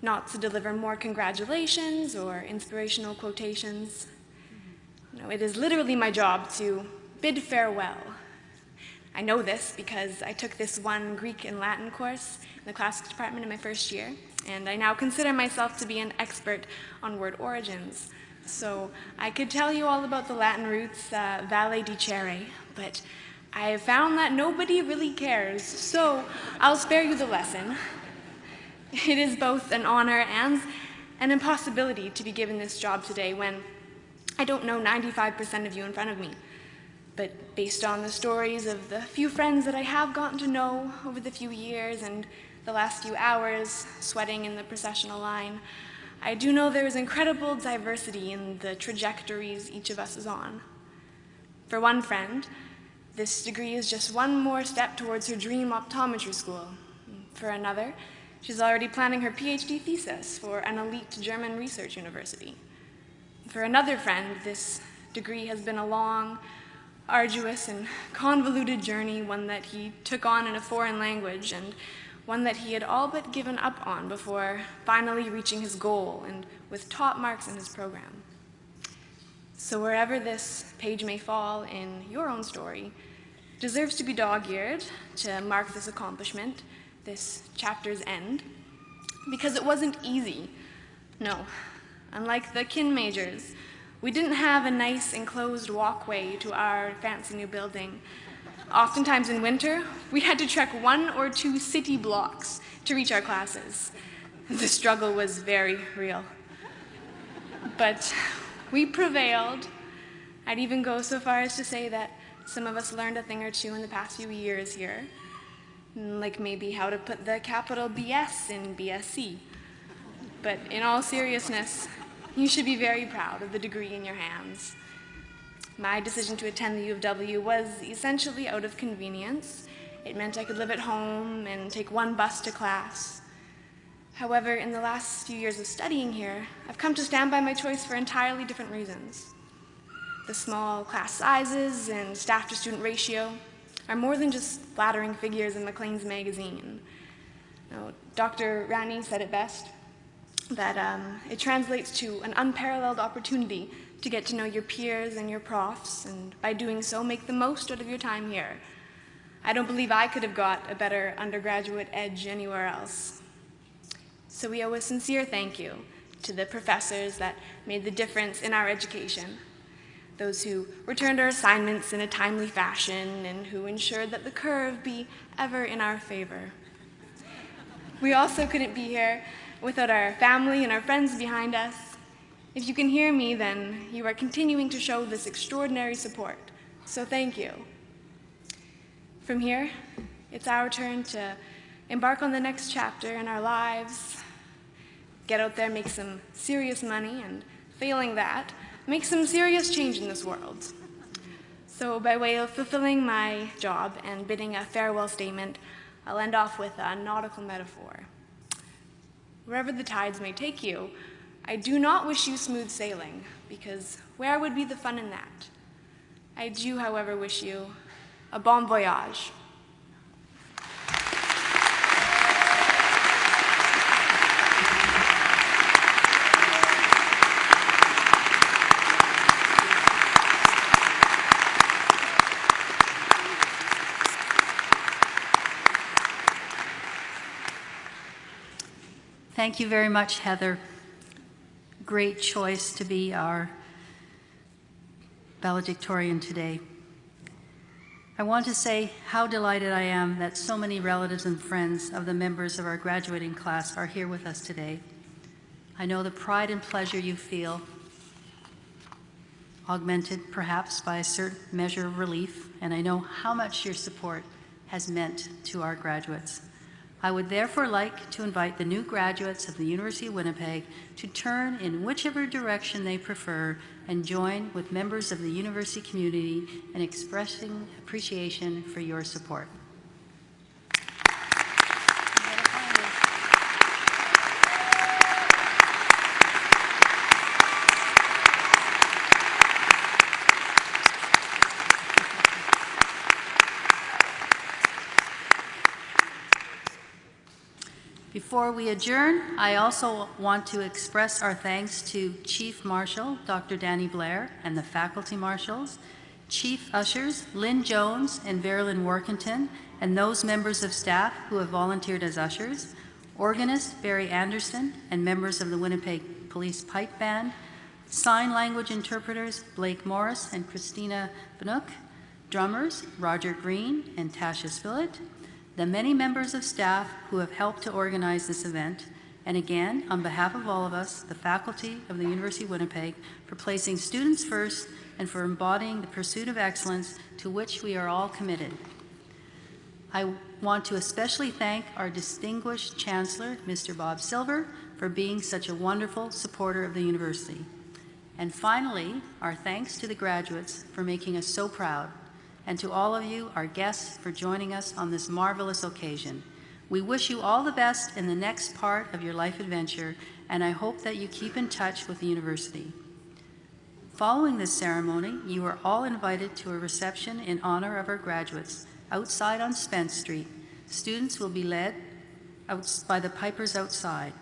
not to deliver more congratulations or inspirational quotations. No, it is literally my job to bid farewell. I know this because I took this one Greek and Latin course in the classics department in my first year, and I now consider myself to be an expert on word origins. So I could tell you all about the Latin roots, valle dicere, but I have found that nobody really cares, so I'll spare you the lesson. It is both an honor and an impossibility to be given this job today when I don't know 95% of you in front of me. But based on the stories of the few friends that I have gotten to know over the few years and the last few hours sweating in the processional line, I do know there is incredible diversity in the trajectories each of us is on. For one friend, this degree is just one more step towards her dream optometry school. For another, she's already planning her PhD thesis for an elite German research university. For another friend, this degree has been a long, arduous, and convoluted journey, one that he took on in a foreign language, and one that he had all but given up on before finally reaching his goal and with top marks in his program. So wherever this page may fall in your own story, deserves to be dog-eared to mark this accomplishment, this chapter's end, because it wasn't easy. No, unlike the kin majors, we didn't have a nice enclosed walkway to our fancy new building. Oftentimes in winter, we had to trek 1 or 2 city blocks to reach our classes. The struggle was very real. But we prevailed. I'd even go so far as to say that some of us learned a thing or two in the past few years here, like maybe how to put the capital BS in BSc. But in all seriousness, you should be very proud of the degree in your hands. My decision to attend the U of W was essentially out of convenience. It meant I could live at home and take one bus to class. However, in the last few years of studying here, I've come to stand by my choice for entirely different reasons. The small class sizes and staff-to-student ratio are more than just flattering figures in Maclean's magazine. Now, Dr. Rani said it best, that it translates to an unparalleled opportunity to get to know your peers and your profs, and by doing so, make the most out of your time here. I don't believe I could have got a better undergraduate edge anywhere else. So we owe a sincere thank you to the professors that made the difference in our education, those who returned our assignments in a timely fashion and who ensured that the curve be ever in our favor. We also couldn't be here without our family and our friends behind us. If you can hear me, then you are continuing to show this extraordinary support, so thank you. From here, it's our turn to embark on the next chapter in our lives, get out there, make some serious money, and failing that, make some serious change in this world. So by way of fulfilling my job and bidding a farewell statement, I'll end off with a nautical metaphor. Wherever the tides may take you, I do not wish you smooth sailing, because where would be the fun in that? I do, however, wish you a bon voyage. Thank you very much, Heather. Great choice to be our valedictorian today. I want to say how delighted I am that so many relatives and friends of the members of our graduating class are here with us today. I know the pride and pleasure you feel, augmented perhaps by a certain measure of relief, and I know how much your support has meant to our graduates. I would therefore like to invite the new graduates of the University of Winnipeg to turn in whichever direction they prefer and join with members of the university community in expressing appreciation for your support. Before we adjourn, I also want to express our thanks to Chief Marshal Dr. Danny Blair and the faculty marshals, Chief Ushers Lynn Jones and Verilyn Workington, and those members of staff who have volunteered as ushers, organist Barry Anderson and members of the Winnipeg Police Pipe Band, sign language interpreters Blake Morris and Christina Banook, drummers Roger Green and Tasha Spillett, the many members of staff who have helped to organize this event, and again, on behalf of all of us, the faculty of the University of Winnipeg, for placing students first and for embodying the pursuit of excellence to which we are all committed. I want to especially thank our distinguished Chancellor, Mr. Bob Silver, for being such a wonderful supporter of the university. And finally, our thanks to the graduates for making us so proud, and to all of you, our guests, for joining us on this marvelous occasion. We wish you all the best in the next part of your life adventure, and I hope that you keep in touch with the university. Following this ceremony, you are all invited to a reception in honor of our graduates outside on Spence Street. Students will be led out by the pipers outside.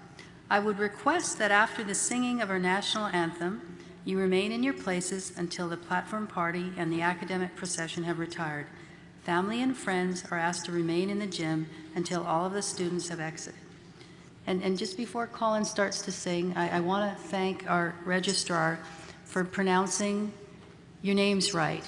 I would request that after the singing of our national anthem, you remain in your places until the platform party and the academic procession have retired. Family and friends are asked to remain in the gym until all of the students have exited. And just before Colin starts to sing, I want to thank our registrar for pronouncing your names right.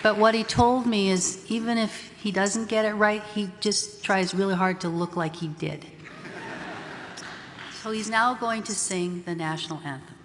But what he told me is, even if he doesn't get it right, he just tries really hard to look like he did. So he's now going to sing the national anthem.